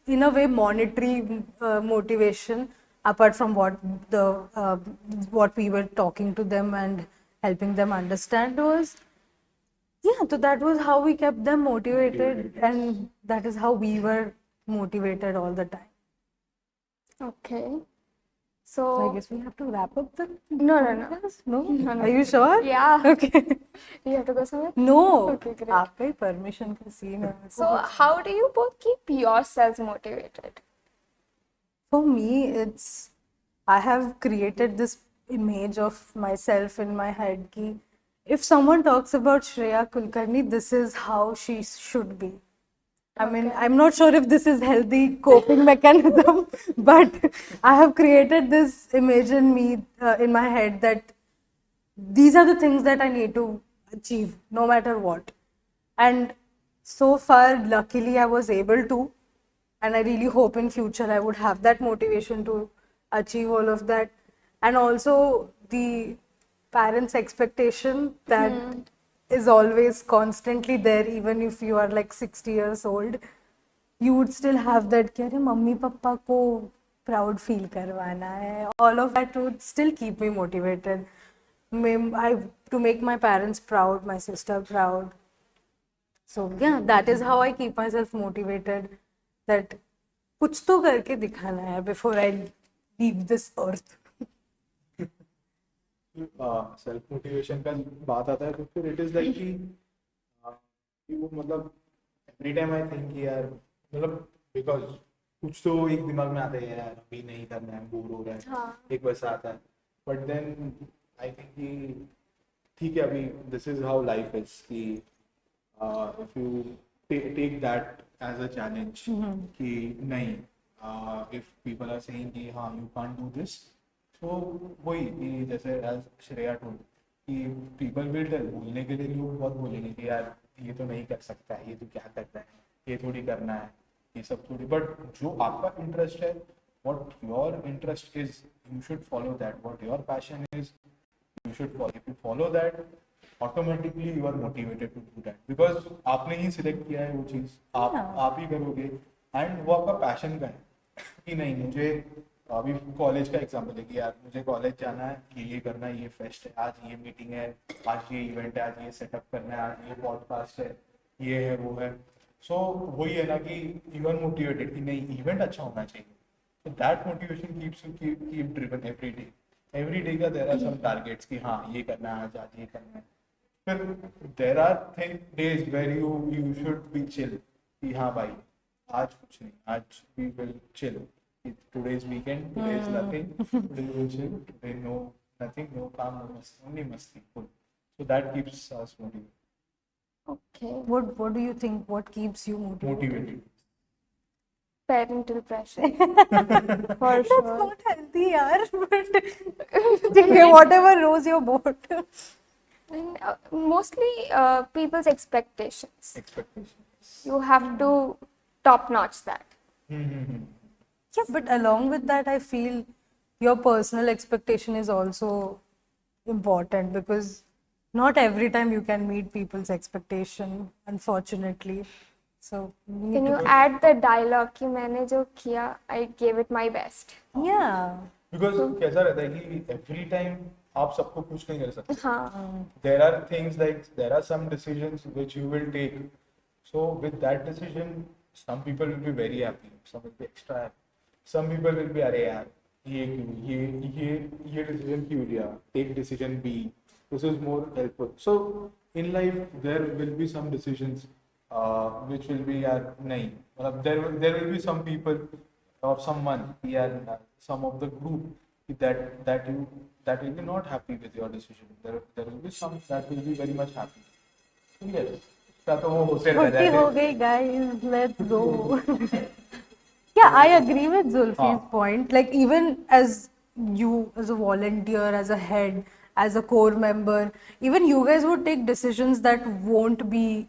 in a way monetary motivation apart from what we were talking to them and helping them understand was, yeah, so that was how we kept them motivated, and that is how we were motivated all the time. Okay. So I So, guess we have to wrap up the no. podcast? No? No. Are you sure? Yeah. Okay. You have to go somewhere? No. Okay, great. आपका ही permission का scene है. So, how do you both keep yourselves motivated? For me, it's I have created this image of myself in my head कि if someone talks about Shreya Kulkarni, this is how she should be. I mean, I'm not sure if this is healthy coping mechanism, but I have created this image in me, in my head, that these are the things that I need to achieve, no matter what. And so far, luckily, I was able to, and I really hope in future I would have that motivation to achieve all of that. And also the parents' expectation that is always constantly there, even if you are like 60 years old, you would still have that कि अरे mummy papa को proud feel करवाना है. All of that would still keep me motivated. To make my parents proud, my sister proud, So yeah, that is how I keep myself motivated. That कुछ तो करके दिखाना है before I leave this earth. Self motivation का बात आता है तो फिर इट इज लाइक कि वो मतलब एवरी टाइम आई थिंक कि यार मतलब बिकॉज कुछ तो एक दिमाग में आता है यार अभी नहीं करना है, बोर हो रहा है, हाँ. एक वैसा आता है. बट देन आई थिंक कि ठीक है अभी this is how life is कि if you take that as a challenge कि नहीं इफ पीपल आर सेइंग कि हाँ you can't do this, so वही कि जैसे एज श्रेया टोल्ड कि पीपल विल टेल, बोलने के लिए लोग बहुत बोलेंगे कि यार ये तो नहीं कर सकता है, ये तो क्या करता है, ये थोड़ी करना है, ये सब थोड़ी. बट जो आपका इंटरेस्ट है, what your interest is, you should follow that. What your passion is, you should follow. If you follow that, automatically you are motivated to do that because आपने ही सिलेक्ट किया है वो चीज, आप ही करोगे एंड वो आपका पैशन का है कि नहीं. मुझे अभी कॉलेज का एग्जाम्पल है कि यार मुझे कॉलेज जाना है, ये करना है, ये फेस्ट है, आज ये मीटिंग है, आज ये इवेंट है, आज ये सेटअप करना है, आज ये पॉडकास्ट है, ये है वो है. सो वही है ना कि यू आर मोटिवेटेड कि नहीं इवेंट अच्छा होना चाहिए. So that motivation keeps you keep driven every day. Every day का there are some targets कि हाँ ये करना है, आज ये करना है. फिर there are days where you should be chill कि हाँ भाई आज कुछ नहीं, आज we will chill. Today's weekend, today is nothing, today we will chill, today no nothing, no काम, no मस्ती, only मस्ती full. So that keeps us motivated. Okay. What do you think? What keeps you motivated? Parental pressure. For That's sure. not healthy, yaar. But okay, whatever rows your boat. And mostly people's expectations. Expectations. You have to top notch that. Yeah, but along with that, I feel your personal expectation is also important because not every time you can meet people's expectation, unfortunately. So you need Can to you add the dialogue कि मैंने जो किया, I gave it my best. yeah. Because कैसा रहता है कि every time आप सबको खुश नहीं कर सकते. हाँ. There are things like there are some decisions which you will take. So with that decision, some people will be very happy, some will be extra happy. Some people will be अरे यार ये क्यों ये decision क्यों लिया? Take decision B. This is more helpful. So in life there will be some decisions which will be यार नहीं. मतलब there will be some people or someone यार some of the group that will be not happy with your decision. There will be some that will be very much happy. Yes. क्या तो वो होते रह छुट्टी हो जाते. गई, guys. Let's go. Yeah, I agree with Zulfi's point. Like, even as you, as a volunteer, as a head, as a core member, even you guys would take decisions that won't be,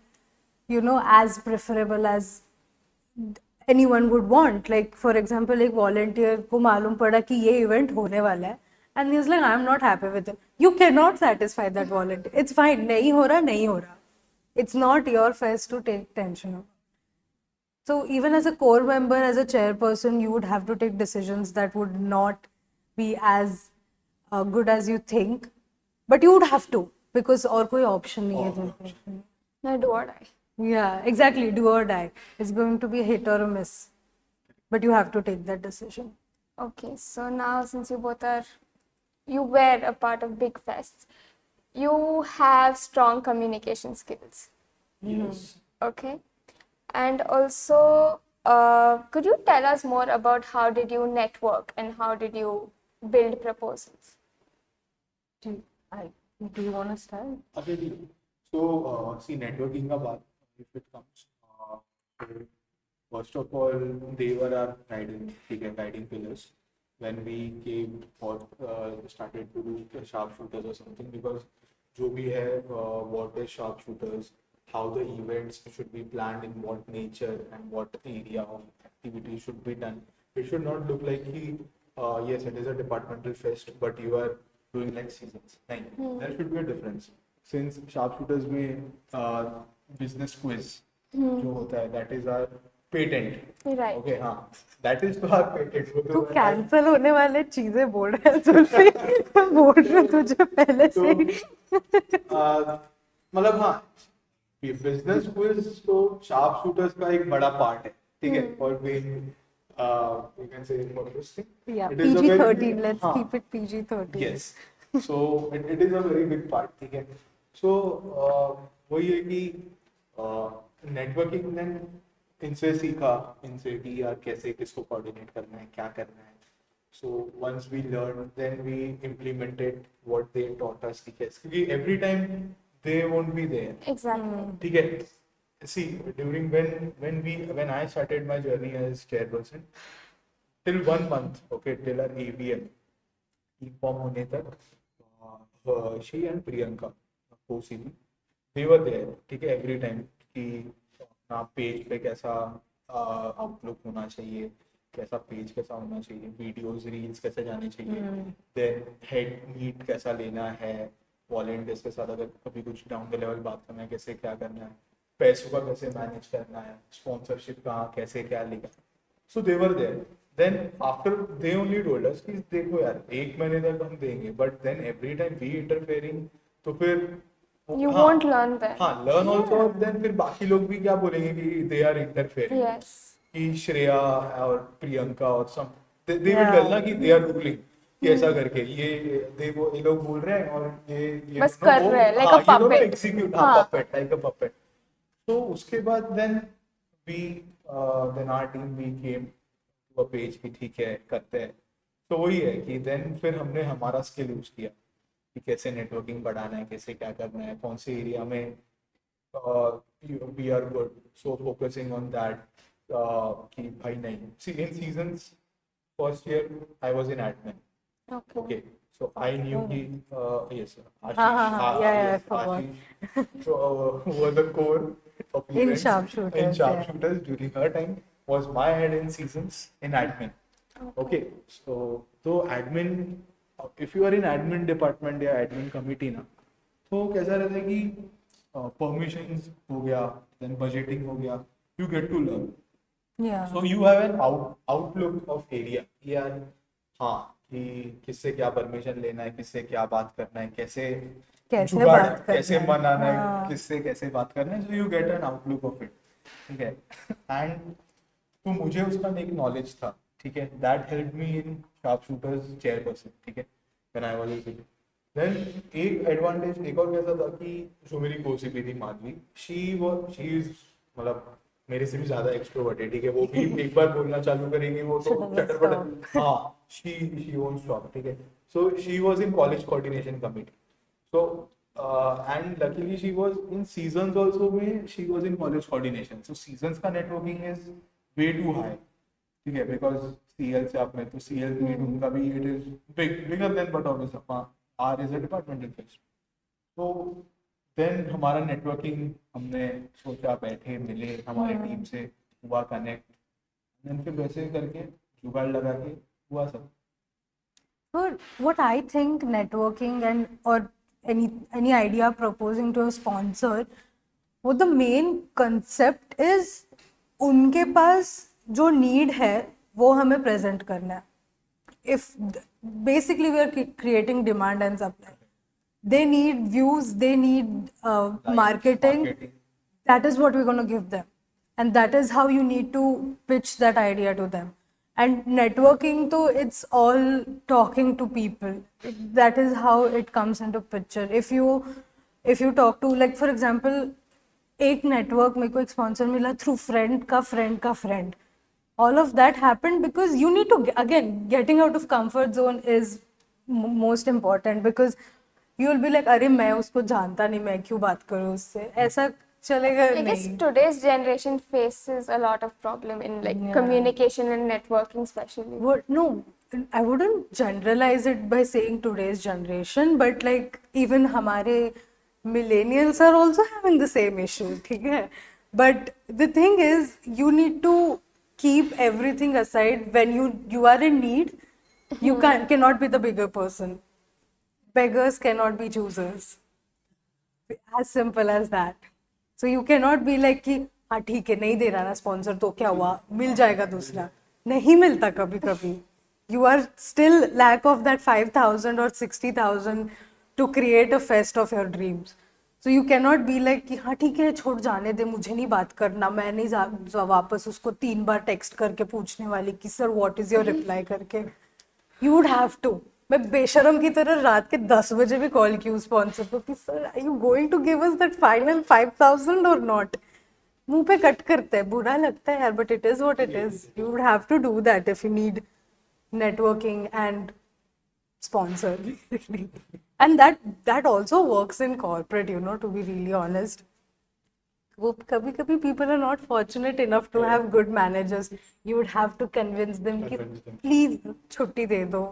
you know, as preferable as anyone would want. Like, for example, एक volunteer को मालूम पड़ा कि ये event होने वाला है, and he's like, I'm not happy with it. You cannot satisfy that volunteer. It's fine. नहीं हो रहा, नहीं हो रहा. It's not your face to take tension of. So even as a core member, as a chairperson, you would have to take decisions that would not be as good as you think, but you would have to because और कोई option नहीं है chairperson. No, do or die. Yeah, exactly. Do or die. It's going to be a hit or a miss, but you have to take that decision. Okay, so now since you were a part of big fests, you have strong communication skills. Yes. Okay, and also could you tell us more about how did you network and how did you build proposals? Do you want to start? Okay. So see networking का बात if it comes so first of all they were our guiding pillars when we came for started to do sharpshooters or something because जो भी है what is sharpshooters, how the events should be planned, in what nature and what area of activity should be done. It should not look like yes it is a departmental fest but you are doing like seasons. नहीं, there should be a difference. Since sharpshooters में business quiz जो होता है that is our patent. Right. Okay, हाँ, that is to our patent. तू cancel होने वाले चीजें बोल रहा है जुल्फी. बोल रहा तुझे पहले से ही. मतलब हाँ बिजनेस क्विज तो शार्प शूटर्स का एक बड़ा पार्ट है, ठीक है, और being you can say for this thing, Yeah, it is a very PG-13. Let's हाँ, keep it PG-13. yes, so it is a very big part, ठीक है, so वही है कि नेटवर्किंग ने इनसे सीखा, इनसे कि यार कैसे किसको कोऑर्डिनेट करना है, क्या करना है. So once we learned, then we implemented what they taught us. ठीक है, क्योंकि every time they won't be there. Exactly. ठीक है. See, during when I started my journey as chairperson, till 1 month, okay, till our AVM, inform होने तक, she and Priyanka, OCB, they were there. ठीक है, every time कि अपना page पे कैसा आउटलुक होना चाहिए, कैसा पेज कैसा होना चाहिए, वीडियोस रील्स कैसे जाने चाहिए, देन हेड मीट कैसा लेना है, वॉलंटियर्स के साथ अगर कभी कुछ डाउन द लेवल बात करना है, कैसे क्या करना है, पैसों का कैसे मैनेज करना है, स्पॉन्सरशिप कहाँ कैसे क्या लेगा. So they were there. Then after they only told us कि देखो यार 1 महीने तक हम देंगे, but then every time we interfering, तो फिर You हाँ, won't learn that. हाँ लर्न ऑल्सो. देन फिर बाकी लोग भी क्या बोलेंगे कि दे आर इंटरफेयरिंग, Yes. कि श्रेया और प्रियंका और सम दे विल Yeah. टेल ना कि दे आर रूलिंग, कि ऐसा करके ये लोग बोल रहे हैं और ये बस दोनों कर वो- रहे हैं, like हाँ, a ये दोनों puppet. execute, हाँ. puppet, like a puppet. तो उसके बाद then our team we came to a page कि ठीक है करते हैं. तो वही है कि then फिर हमने हमारा स्किल यूज किया कि कैसे नेटवर्किंग बढ़ाना है, कैसे क्या करना है, कौन से एरिया में we are good, so focusing on that. कि भाई नहीं, see in seasons first year I was in admin, Okay. okay, so I knew कि yes Ashish, yeah, I yes, forgot. Ashish was the core of In events sharpshooters, in yeah. during her time, was my head in seasons in admin. Okay, so admin, if you are in admin department या admin committee ना, तो कैसा रहता है कि permissions हो गया, then budgeting हो गया, you get to learn. Yeah. So you have an outlook of area कि यार हाँ कि किससे क्या परमिशन लेना है, किससे क्या बात करना है, कैसे कैसे जुगाड़, बात करना कैसे है, मनाना है, हाँ. किससे कैसे बात करना है. So you get an outlook of it, ठीक है. And तो मुझे उसका एक नॉलेज था, ठीक है, that helped me in sharpshooters chairperson, ठीक है, when I was in. Then एक एडवांटेज एक और कैसा था कि जो मेरी कोसीपी थी माधवी, she is मतलब मेरे से भी ज्यादा एक्सट्रोवर्ट है, ठीक है, वो भी एक बार बोलना चालू करेंगे वो तो चटपट, हाँ, she won't stop, ठीक है. So she was in college coordination committee, so and luckily she was in seasons also में she was in college coordination, so seasons का networking is way too high, ठीक है, because CL से आप में तो CL meet उनका भी it is bigger than but obviously R is a departmental fixed. तो देन हमारा नेटवर्किंग हमने सोचा, बैठे मिले हमारी टीम से, हुआ कनेक्ट, देन फिर वैसे करके जुगाड़ लगा के हुआ सब. So what I think networking and or any idea proposing to a sponsor, what the main concept is उनके पास जो need है वो हमें present करना है. If basically we are creating demand and supply, they need views, they need marketing. That is what we're going to give them, and that is how you need to pitch that idea to them. And networking, though, it's all talking to people. That is how it comes into picture. If you talk to, like for example, एक network मेरे को एक sponsor मिला through friend का friend का friend. All of that happened because you need to, again, getting out of comfort zone is most important, because you will be like, अरे मैं उसको जानता नहीं, मैं क्यों बात करूँ उससे, ऐसा चलेगा I guess नहीं. today's generation faces a lot of problem in like Yeah. communication and networking especially. No, I wouldn't generalize it by saying today's generation, but like even हमारे millennials are also having the same issue, ठीक है? But the thing is, you need to keep everything aside. When you are in need, you cannot be the bigger person. Beggars cannot be choosers. As simple as that. So you cannot be like कि हाँ ठीक है, नहीं दे रहा ना sponsor तो क्या हुआ, मिल जाएगा दूसरा. नहीं मिलता कभी कभी. You are still lack of that 5,000 or 60,000 to create a fest of your dreams. So you cannot be like कि हाँ ठीक है छोड़ जाने दे, मुझे नहीं बात करना, मैं नहीं वापस उसको 3 बार टेक्स्ट करके पूछने वाली कि sir what is your reply करके. You would have to. मैं बेशरम की तरह रात के 10 बजे भी कॉल की स्पॉन्सर को कि sir are you going to give us that final 5,000 और नॉट. मुंह पे कट करते हैं, बुरा लगता है यार, but it is what it is. You would have to do that if you need networking and sponsor. And that also works in corporate, you know, to be really honest. वो कभी कभी people are not fortunate enough to have good managers. You would have to convince them कि please छुट्टी दे दो,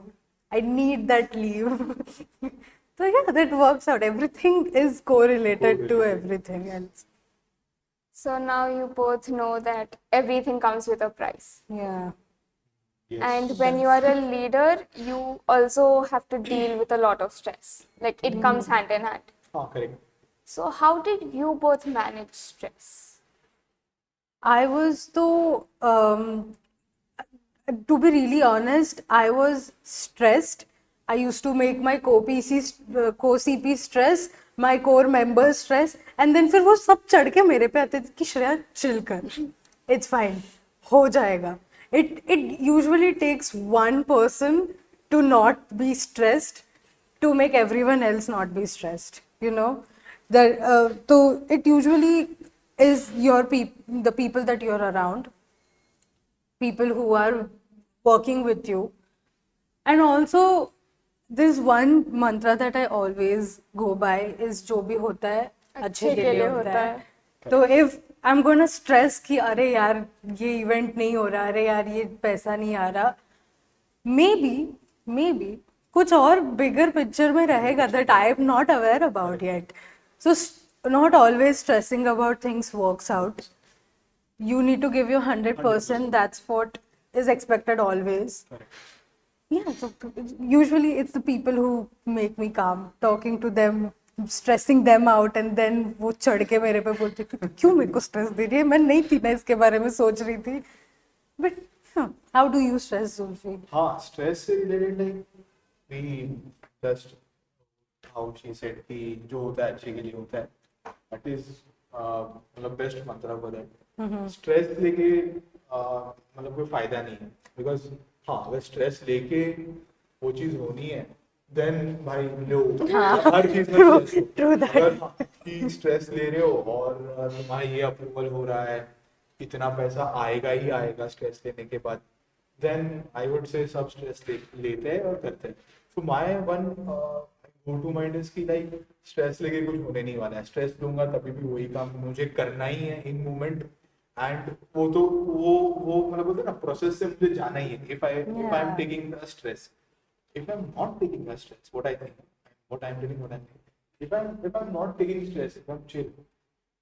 I need that leave. So yeah, that works out. Everything is correlated to everything else. So now you both know that everything comes with a price. Yeah. Yes. And when you are a leader, you also have to deal with a lot of stress. Like it comes hand in hand. Correct. So how did you both manage stress? I was to be really honest, I was stressed. I used to make my co-CP stress, my core members stress, and then फिर वो सब चढ़ के मेरे पे आते थे कि श्रेया chill कर, it's fine, हो जाएगा. It usually takes one person to not be stressed to make everyone else not be stressed, you know. So it usually is the people that you're around, people who are working with you. And also this one mantra that I always go by is जो भी होता है अच्छे के लिए होता है. तो if I'm gonna stress कि अरे यार ये इवेंट नहीं हो रहा, अरे यार ये पैसा नहीं आ रहा, maybe कुछ और bigger picture में रहेगा that I am not aware about yet. So not always stressing about things works out. You need to give your 100%. That's what is expected always. Correct. Yeah, so usually it's the people who make me calm, talking to them, stressing them out, and then वो चढ़ के मेरे पे बोलते कि क्यों मेरे को स्ट्रेस दे रही है, मैं नहीं थी ना इसके बारे में सोच रही थी. But how do you stress, Zulfi? हाँ, stress से related like we just how she said कि जो होता है अच्छे के लिए होता है. That is मतलब best mantra for that. Stress लेके मतलब कोई फायदा नहीं है, because हाँ अगर स्ट्रेस लेके वो चीज होनी है देन भाई लो हर चीज में स्ट्रेस. अगर स्ट्रेस ले रहे हो और तुम्हारा ये अप्रूवल हो रहा है, इतना पैसा आएगा ही आएगा स्ट्रेस लेने के बाद, देन आई वुड से सब स्ट्रेस लेते हैं और करते हैं. So my one go to mind is की लाइक स्ट्रेस लेके कुछ होने नहीं वाला है. स्ट्रेस लूंगा तभी भी वही काम मुझे करना ही है इन मोमेंट. एंड वो तो वो मतलब बोलते हैं ना प्रोसेस से मुझे जाना ही है. If I am taking the stress, if I'm not taking the stress, what I think, what I'm doing, what I'm doing, if I'm not taking stress, if I'm chill,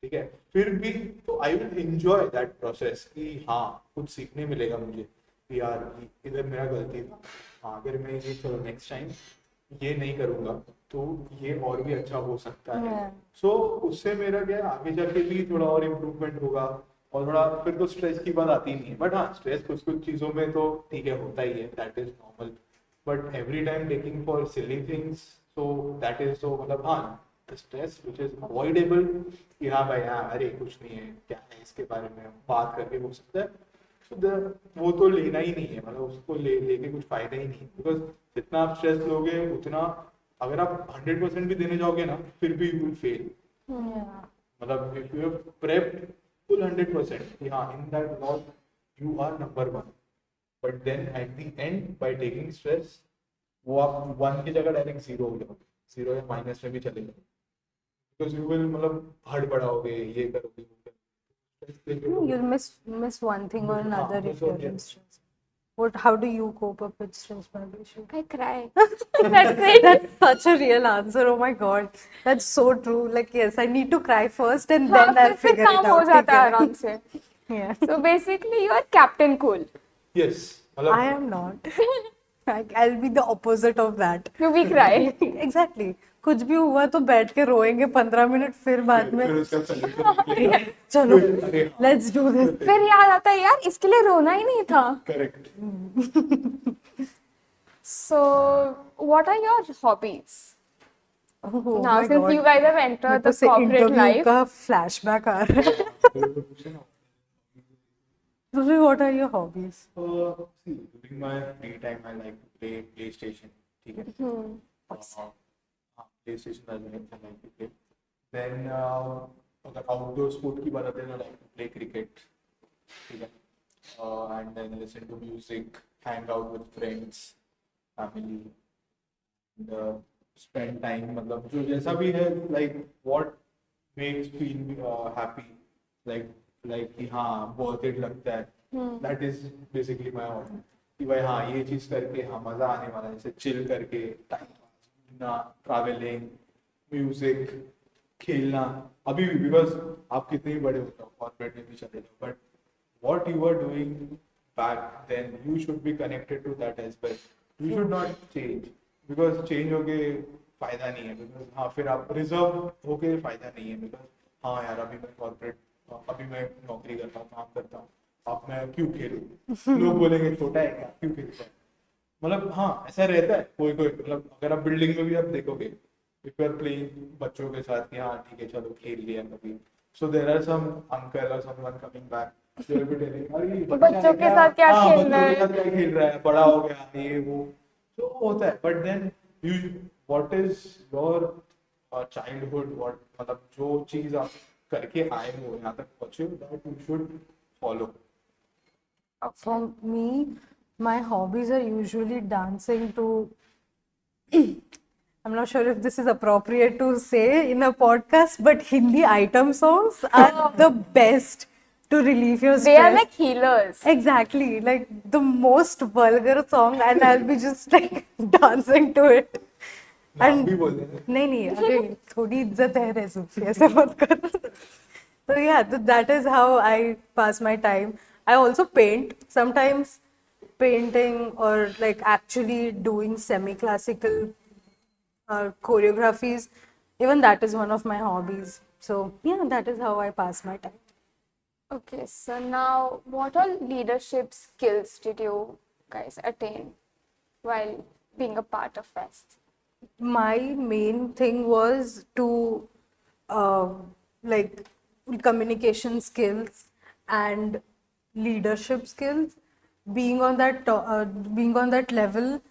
ठीक है, फिर भी तो I will enjoy that process कि हाँ कुछ सीखने मिलेगा मुझे कि यार इधर मेरा गलती था, हाँ अगर मैं ये चलो नेक्स्ट टाइम ये नहीं करूँगा तो ये और भी अच्छा हो सकता है. सो उससे मेरा क्या आगे जाके भी थोड़ा और इम्प्रूवमेंट होगा और थोड़ा फिर तो स्ट्रेस की बात आती नहीं है. बट हाँ स्ट्रेस कुछ कुछ चीज़ों में तो ठीक है होता ही है, that is normal. But every time taking for silly things, so that is so मतलब हाँ the stress which is avoidable कि हाँ भाई हाँ अरे कुछ नहीं है, क्या है इसके बारे में बात करके हो सकता है. So वो तो लेना ही नहीं है, मतलब उसको लेके कुछ फायदा ही नहीं, because जितना आप स्ट्रेस लोगे उतना अगर आप 100% भी देने जाओगे ना फिर भी you will fail. मतलब if you have prepped full 100% कि हाँ in that lot you are number one. But then at the end by taking stress वो आप 1 की जगह डायरेक्ट 0 हो जाओगे, 0 या माइनस में भी चले जाओगे, because you will मतलब हड़बड़ाओगे ये करोगे. You'll miss one thing or another if you're in stress. How do you cope up with stress, Bhagesh? I cry. That's it. That's such a real answer. Oh my god, that's so true. Like yes, I need to cry first and then I'll figure it out. काम हो जाता है आराम से. Yeah. So basically you are Captain Cool. Yes. I am not. I'll be the opposite of that. You be cry. Exactly. कुछ भी हुआ तो बैठ के रोएंगे 15 मिनट, फिर बाद में फिर उसका solution निकलेगा. चलो let's do this. फिर याद आता है यार इसके लिए रोना ही नहीं था. Correct. So what are your hobbies? Oh Now, my since God. you guys have मेरे entered को the से corporate इंटरव्यू life, का फ्लैशबैक आ रहा है. So what are your hobbies? See, during my free time, I like to play PlayStation. ठीक है. PlayStation I like to play. Then अगर outdoor sport की बात आती है, I like to play cricket. ठीक है. And then listen to music, hang out with friends, family, and spend time. मतलब जो जैसा भी है, like what makes feel happy, like कि हाँ worth it लगता है. That is basically my hobby. कि भाई हाँ ये चीज करके हाँ मजा आने वाला है, जैसे चिल करके टाइम पास ना, ट्रैवलिंग, म्यूजिक, खेलना. अभी भी बिकॉज आप कितने भी बड़े होते हो, कॉर्पोरेट में भी चले जाओ, but what you were doing back then, you should be connected to that as well. You should not change, because change होके फायदा नहीं है. because हाँ फिर आप रिजर्व होके फायदा नहीं है, because हाँ यार अभी मैं कॉर्पोरेट, अभी मैं नौकरी करता हूँ, काम करता हूँ, अब मैं क्यों खेलूँ, लोग बोलेंगे छोटा है क्या, क्यों खेलता है. मतलब हाँ ऐसा रहता है कोई कोई, मतलब अगर आप बिल्डिंग में भी आप देखोगे, if you are playing बच्चों के साथ कि हाँ ठीक है चलो खेल लिया कभी, so there are some uncle or someone coming back, they will be telling अरे ये बच्चा बच्चों है के साथ क्या हाँ खेल रहा बच्चों के है? साथ क्या खेल रहा है, बड़ा हो गया ये वो, तो होता है. But then you, what is your childhood, what मतलब जो चीज आप करके आए हो यहाँ तक पहुंचे हो, that you should follow. For me, my hobbies are usually dancing to. I'm not sure if this is appropriate to say in a podcast, but Hindi item songs are the best to relieve your stress. They are like healers. Exactly, like the most vulgar song, and I'll be just like dancing to it. नाम भी बोल देना. नहीं नहीं अरे थोड़ी इज्जत है रे सूफी, ऐसे मत कर. So yeah, that is how I pass my time. I also paint sometimes. Painting or like actually doing semi-classical choreographies, even that is one of my hobbies. So yeah, that is how I pass my time. Okay, so now what all leadership skills did you guys attain while being a part of Fest? My main thing was to like communication skills and leadership skills, being on that level,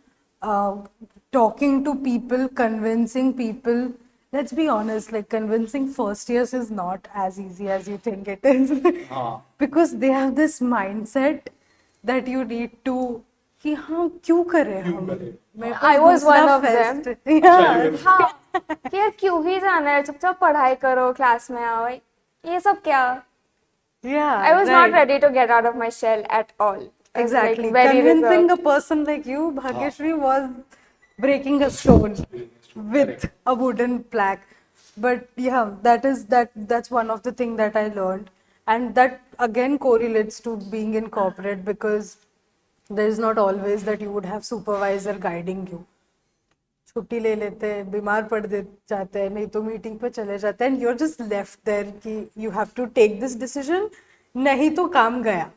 talking to people, convincing people. Let's be honest, like convincing first years is not as easy as you think it is. हाँ. Because they have this mindset that you need to कि हाँ क्यों करें क्यों हम. करें? मेरे I pass was one दूसरा of them. fest. Yeah. अच्छा, हाँ कि यार क्यों ही जाना है, चुपचाप पढ़ाई करो, क्लास में आओ, ये सब क्या? Yeah, I was not right. ready to get out of my shell at all. I was, like, Exactly. very Convincing reserved. a person like you, Bhagyashri, was breaking a stone with a wooden plaque. But yeah, that's one of the thing that I learned. And that again correlates to being in corporate, because there is not always that you would have supervisor guiding you. छुट्टी ले लेते हैं, बीमार पड़ जाते हैं, नहीं तो मीटिंग पे चले जाते हैं, and you are just left there कि you have to take this decision, नहीं तो काम गया.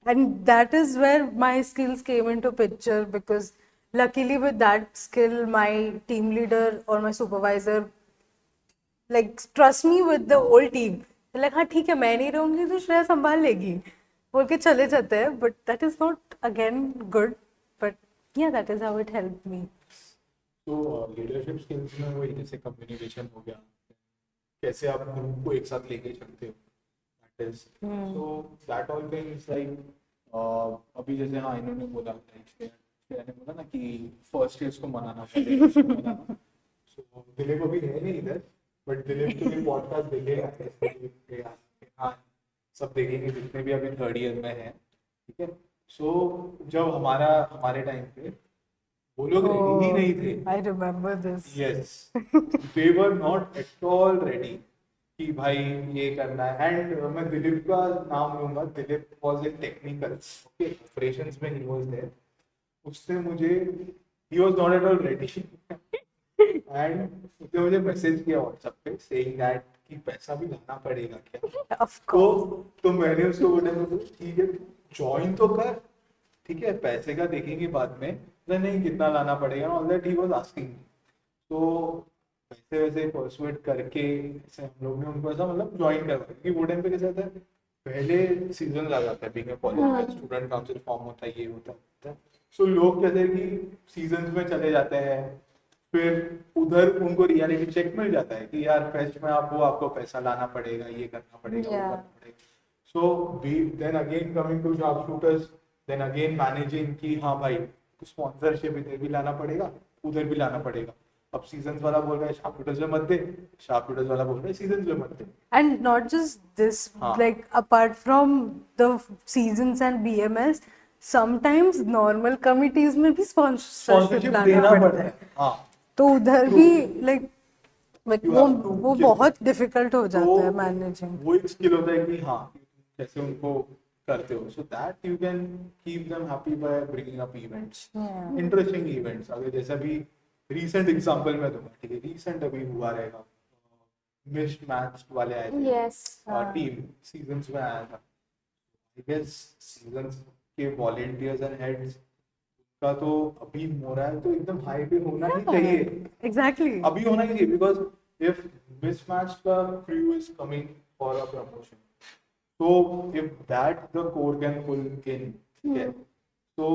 And that is where my skills came into picture, because luckily with that skill my team leader or my supervisor like trust me with the whole team. They're like हाँ ठीक है मैं नहीं रहूंगी तो श्रेया संभाल लेगी बोल के चले जाते हैं. But that is not again good, but yeah, that is how it helped me. तो लीडरशिप स्किल्स में वही जैसे कम्युनिकेशन हो गया, कैसे आप ग्रुप को एक साथ लेके चलते हो, that is so that all things like अभी जैसे हाँ इन्होंने बोला श्रेया ने बोला ना कि फर्स्ट ईयर्स को मनाना पड़ेगा. सो दिलीप अभी है नहीं इधर, बट दिलीप को भी पॉडकास्ट देखेगा. हाँ सब देखेंगे जितने भी अभी थर्ड ईयर में है, ठीक है. सो जब हमारे टाइम पे वो लोग रेडी ही नहीं थे. I remember this. Yes, they were not at all ready कि भाई ये करना है. एंड मैं दिलीप का नाम लूंगा. Dilip was in technicals, okay, operations में ही वाज देयर. उसने मुझे he was not at all ready and उसने मुझे मैसेज किया व्हाट्सएप पे सेइंग दैट कि पैसा भी लाना पड़ेगा क्या. Of course. तो मैंने उसको बोला ठीक है ज्वाइन तो कर, ठीक है पैसे का देखेंगे बाद में. नहीं कितना लाना पड़ेगा, all that he was asking. तो वैसे वैसे परसुएट करके ऐसे हम लोग ने उनको ऐसा मतलब ज्वाइन करवाया, क्योंकि वो टाइम पे कैसा था, पहले सीजन आ जाता है, बीइंग अ कॉलेज में स्टूडेंट काउंसिल फॉर्म होता है, ये होता है। सो लोग कहते हैं कि सीजन में चले जाते हैं, फिर उधर उनको रियलिटी चेक मिल जाता है कि यार फेस्ट में आपको पैसा लाना पड़ेगा, ये करना पड़ेगा, वो Yeah. करना पड़ेगा। So then again coming to job shooters, then again managing कि हाँ भाई स्पॉन्सरशिप इधर भी लाना पड़ेगा, उधर भी लाना पड़ेगा। अब सीजन वाला बोल रहा है शार्प शूटर्स में मत दे, शार्प शूटर्स वाला बोल रहा है सीजन में मत दे। And not just this, हाँ। like apart from the seasons and BMS, sometimes normal committees में भी sponsorship स्पॉन्सरशिप लाना देना पड़ता पड़ता है. है। हाँ, तो उधर True. भी like You वो have to वो give. बहुत difficult हो जाता है तो मैनेजिंग. वो एक स्किल होता है कि हाँ कैसे उनको करते हो, so that you can keep them happy by bringing up events, Yeah. Interesting events. अगर जैसा भी रीसेंट एग्जांपल मैं दूंगा, ठीक है, रीसेंट अभी हुआ रहेगा, मिस्ड मैच वाले आए थे, Yes. टीम सीजन्स में आया था। आई गेस सीजन्स के वॉलंटियर्स एंड हेड्स का तो अभी हो रहा है, तो एकदम हाई पे होना ही चाहिए, Exactly. अभी होना ही चाहिए, बिकॉज इफ mismatched का crew is coming for a promotion, so if that the core can pull in, okay, so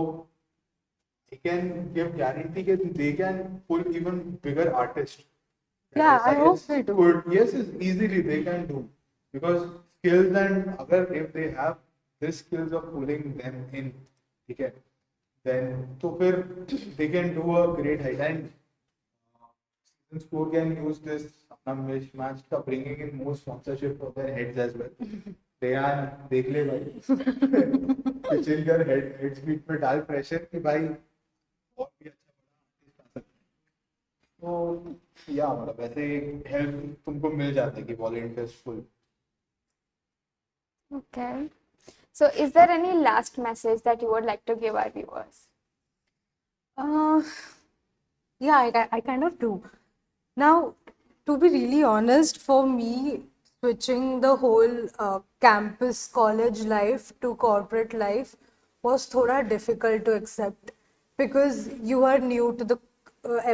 they can give guarantee that they can pull even bigger artists. Yeah, I hope SIS they do. could, yes, easily they can do, because skills and agar if they have this skills of pulling them in, okay, then तो फिर they can do a great height, and season 4 can use this अपना mismatch का bringing in more sponsorship for their heads as well. they are देख ले भाई pitching कर head speed पे डाल प्रेशर कि भाई और भी अच्छा बड़ा artist आ सकता है। तो या मतलब वैसे हेल्प तुमको मिल जाता है कि volunteers full. Okay. So, is there any last message that you would like to give our viewers? Uh, yeah, I kind of do. Now, to be really honest, for me, switching the whole campus college life to corporate life was thoda difficult to accept, because you are new to the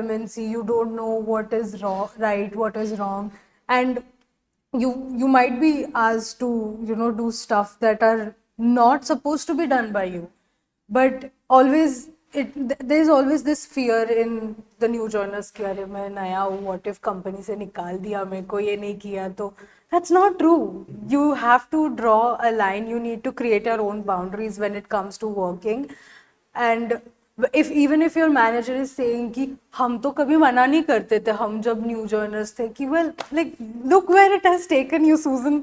MNC, you don't know what is wrong, right, what is wrong, and you might be asked to do stuff that are not supposed to be done by you, but always there's always this fear in the new joiners कि अरे मैं नया हूँ, what if company से निकाल दिया मेरे को, ये नहीं किया तो. That's not true. You have to draw a line. You need to create your own boundaries when it comes to working. And if even if your manager is saying कि हम तो कभी मना नहीं करते थे हम जब new joiners थे कि well, like look where it has taken you, Susan.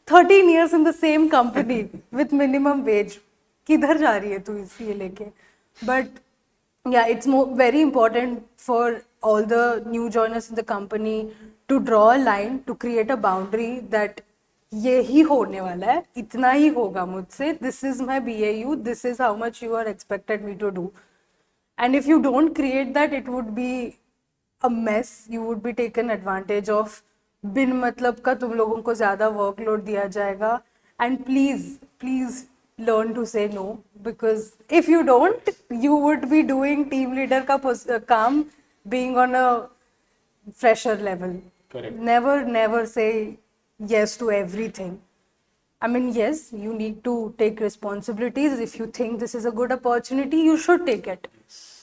13 years in the same company with minimum wage. किधर जा रही है तू ये लेके? But yeah, it's very important for all the new joiners in the company to draw a line, to create a boundary that ये ही होने वाला है, इतना ही होगा मुझसे, this is my BAU, this is how much you are expected me to do. And if you don't create that, it would be a mess. You would be taken advantage of. बिन मतलब का तुम लोगों को ज़्यादा workload दिया जाएगा. And please learn to say no, because if you don't, you would be doing team leader का काम being on a fresher level. Correct. Never say yes to everything. I mean, yes, you need to take responsibilities. If you think this is a good opportunity, you should take it.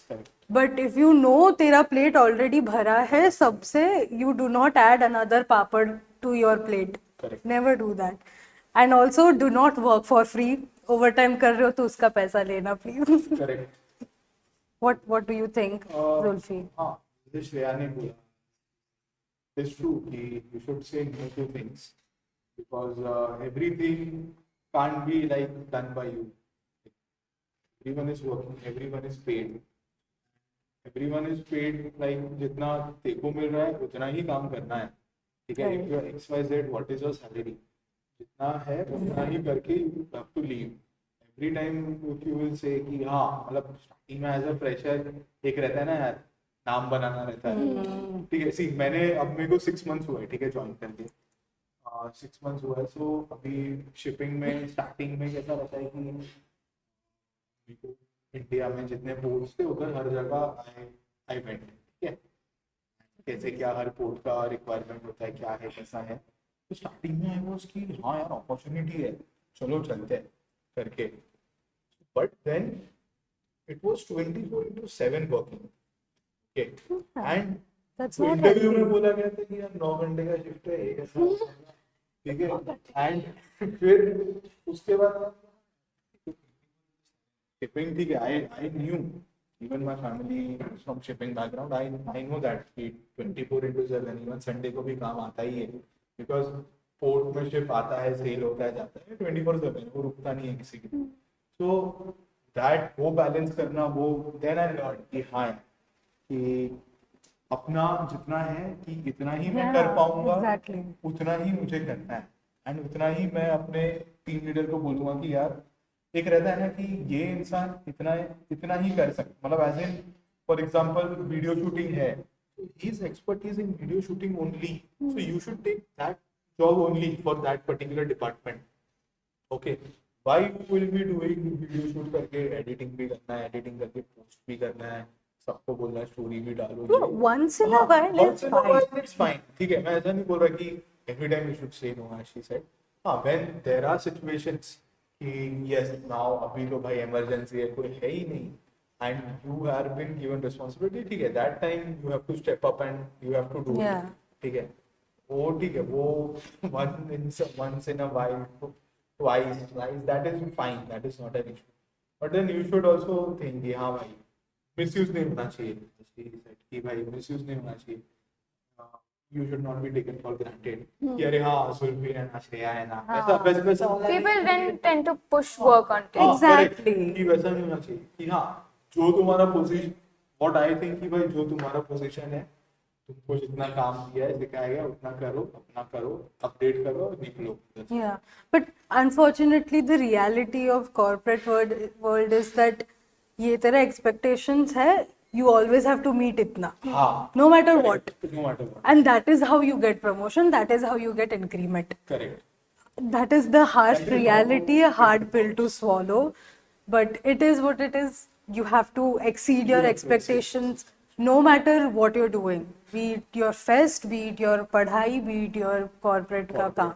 Correct. But if you know तेरा plate already भरा है सबसे, you do not add another papad to your plate. Correct. Never do that. And also, do not work for free. Overtime कर रहे हो तो उसका पैसा लेना, please. Correct. What do you think, Zulfi? हाँ, जैसे श्रेया ने बोला, it's true कि you should say no to things, because everything can't be like done by you. Everyone is working, everyone is paid. Everyone is paid like जितना तेको मिल रहा है उतना ही काम करना है, ठीक है? If you are XYZ, what is your salary? जितना है उतना ही करके you have to leave. Every time if you will say कि हाँ मतलब स्टार्टिंग में एज अ फ्रेशर एक रहता है ना यार, नाम बनाना रहता है, ठीक है? सी मैंने अब मेरे को 6 months हुआ है, ठीक है, ज्वाइन करके 6 months हुआ है। सो अभी शिपिंग में स्टार्टिंग में कैसा रहता है कि मेरे को इंडिया में जितने पोर्ट्स थे उधर हर जगह आई वेंट, ठीक है, कैसे क्या हर पोर्ट का रिक्वायरमेंट होता है, क्या है कैसा है। तो स्टार्टिंग में आई वाज कि हाँ यार अपॉर्चुनिटी है, चलो चलते हैं करके। But then it was 24/7 working, okay. And That's तो not इंटरव्यू में healthy. बोला गया था कि यार 9 घंटे का शिफ्ट है, ये कैसा, ठीक है। एंड फिर उसके बाद shipping, ठीक है, I knew, even my family is from shipping background, I know that कि 24/7 even संडे को भी काम आता ही है, because पोर्ट में शिप आता है, सेल होता है, जाता है 24/7, वो रुकता नहीं है किसी की। so that वो बैलेंस करना, वो then I learned कि हाँ कि अपना जितना है कि इतना ही मैं कर Yeah, पाऊंगा, exactly. उतना ही मुझे करना है। एंड उतना ही मैं अपने टीम लीडर को बोलूंगा कि यार एक रहता है ना कि ये इंसान इतना इतना ही कर सकता, मतलब as in for example video shooting है, his expertise in video shooting only, so you should take that job only for that particular department, okay। why you will be doing video shoot करके editing भी करना है, editing करके post भी करना है, सबको बोलना है स्टोरी भी डालो, No, once in a while once it's in a fine. while it's fine, ठीक है। मैं ऐसा नहीं बोल रहा कि every time you should say no, as she said। हाँ, when there are situations कि yes now अभी तो भाई इमरजेंसी है, कोई है ही नहीं, and you have been given responsibility, ठीक है, that time you have to step up and you have to do Yeah. it, ठीक है। वो ठीक है, वो once in a while, twice, that is fine, that is not an issue। but then you should also think कि हाँ भाई misuse नहीं होना चाहिए, कि भाई मिसयूज नहीं होना चाहिए। You should not be taken for granted कि अरे हाँ सुरभि है ना, श्रेया है ना, वैसा वैसा वैसा वाला नहीं। People then tend to push work onto it. हाँ, Exactly. correct, कि वैसा नहीं होना चाहिए कि हाँ जो तुम्हारा पोजीशन, व्हाट आई थिंक कि भाई जो तुम्हारा पोजीशन है, तुमको जितना काम दिया है सिखाया गया उतना करो, अपना करो, अपडेट करो और निकलो। Yeah, but unfortunately, the reality of corporate world is that ये तेरा expectations है, you always have to meet इतना, हाँ, no matter what, no matter what, and that is how you get promotion, that is how you get increment. Correct. That is the harsh That is reality, how a hard pill to swallow, but it is what it is. You have to exceed your You have to exceed. expectations no matter what you're doing, be it your fest, be it your padhai, be it your corporate ka kaam.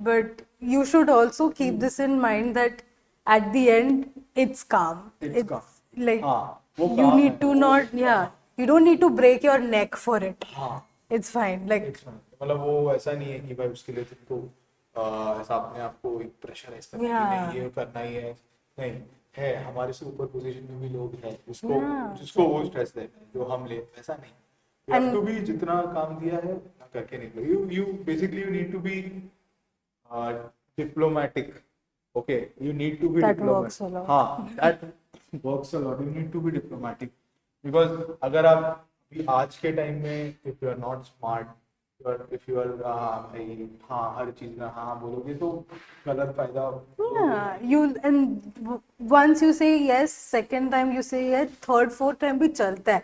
But you should also keep this in mind that at the end it's calm. It's calm. Like हाँ, वो you calm need है, to वो- not, yeah, you don't need to break your neck for it. हाँ, It's fine. Like It's fine। मतलब वो ऐसा नहीं है कि भाई उसके लिए तुमको ऐसा अपने आप को एक प्रेशर है इस तरह कि Yeah. नहीं ये करना ही है, नहीं है। हमारे से ऊपर पोजीशन में भी लोग हैं जिसको Yeah. जिसको वो स्ट्रेस देते हैं जो हम ले, ऐसा नहीं। You have And- to be, जितना काम दिया है उतना करके निकलो। You basically you need to be diplomatic, okay, you need to be That diplomatic। works a lot. हाँ, that works a lot, you need to be diplomatic, because अगर आप अभी आज के टाइम में if you are not smart, if you are भाई हाँ हर चीज में हाँ बोलोगे तो गलत फायदा। yeah, you and once you say yes, second time you say yes, third, fourth time भी चलता है.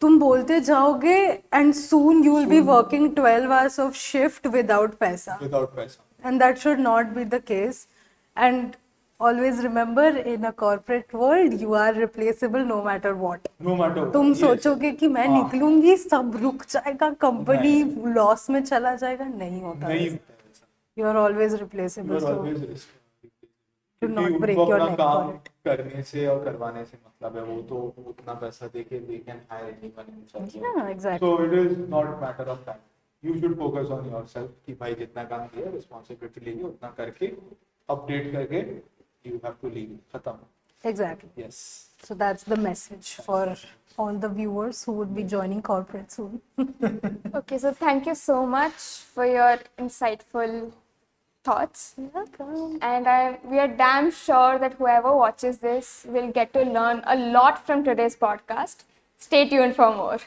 तुम बोलते जाओगे and soon you will be working 12 hours of shift without पैसा. Without पैसा। And that should not be the case. And always remember, in a corporate world, you are replaceable no matter what. No matter what, तुम yes। सोचोगे कि मैं हाँ। निकलूंगी सब रुक जाएगा, कंपनी नहीं। लॉस में चला जाएगा, नहीं होता नहीं वैसा. होता है वैसा। You are always You replaceable. are So always risk। do क्योंकि not break उनको your अपना neck काम for it. करने से और करवाने से मतलब है, वो तो उतना पैसा देके they can hire anyone inside। Yeah, exactly. So it is not matter of time, you should focus on yourself कि भाई जितना काम किया रिस्पॉन्सिबिलिटी लेके उतना करके अपडेट करके you have to leave, खत्म। Exactly. Yes। So that's the message for all the viewers who would be joining corporate soon. Okay, so thank you so much for your insightful thoughts. Welcome. And we are damn sure that whoever watches this will get to learn a lot from today's podcast. Stay tuned for more.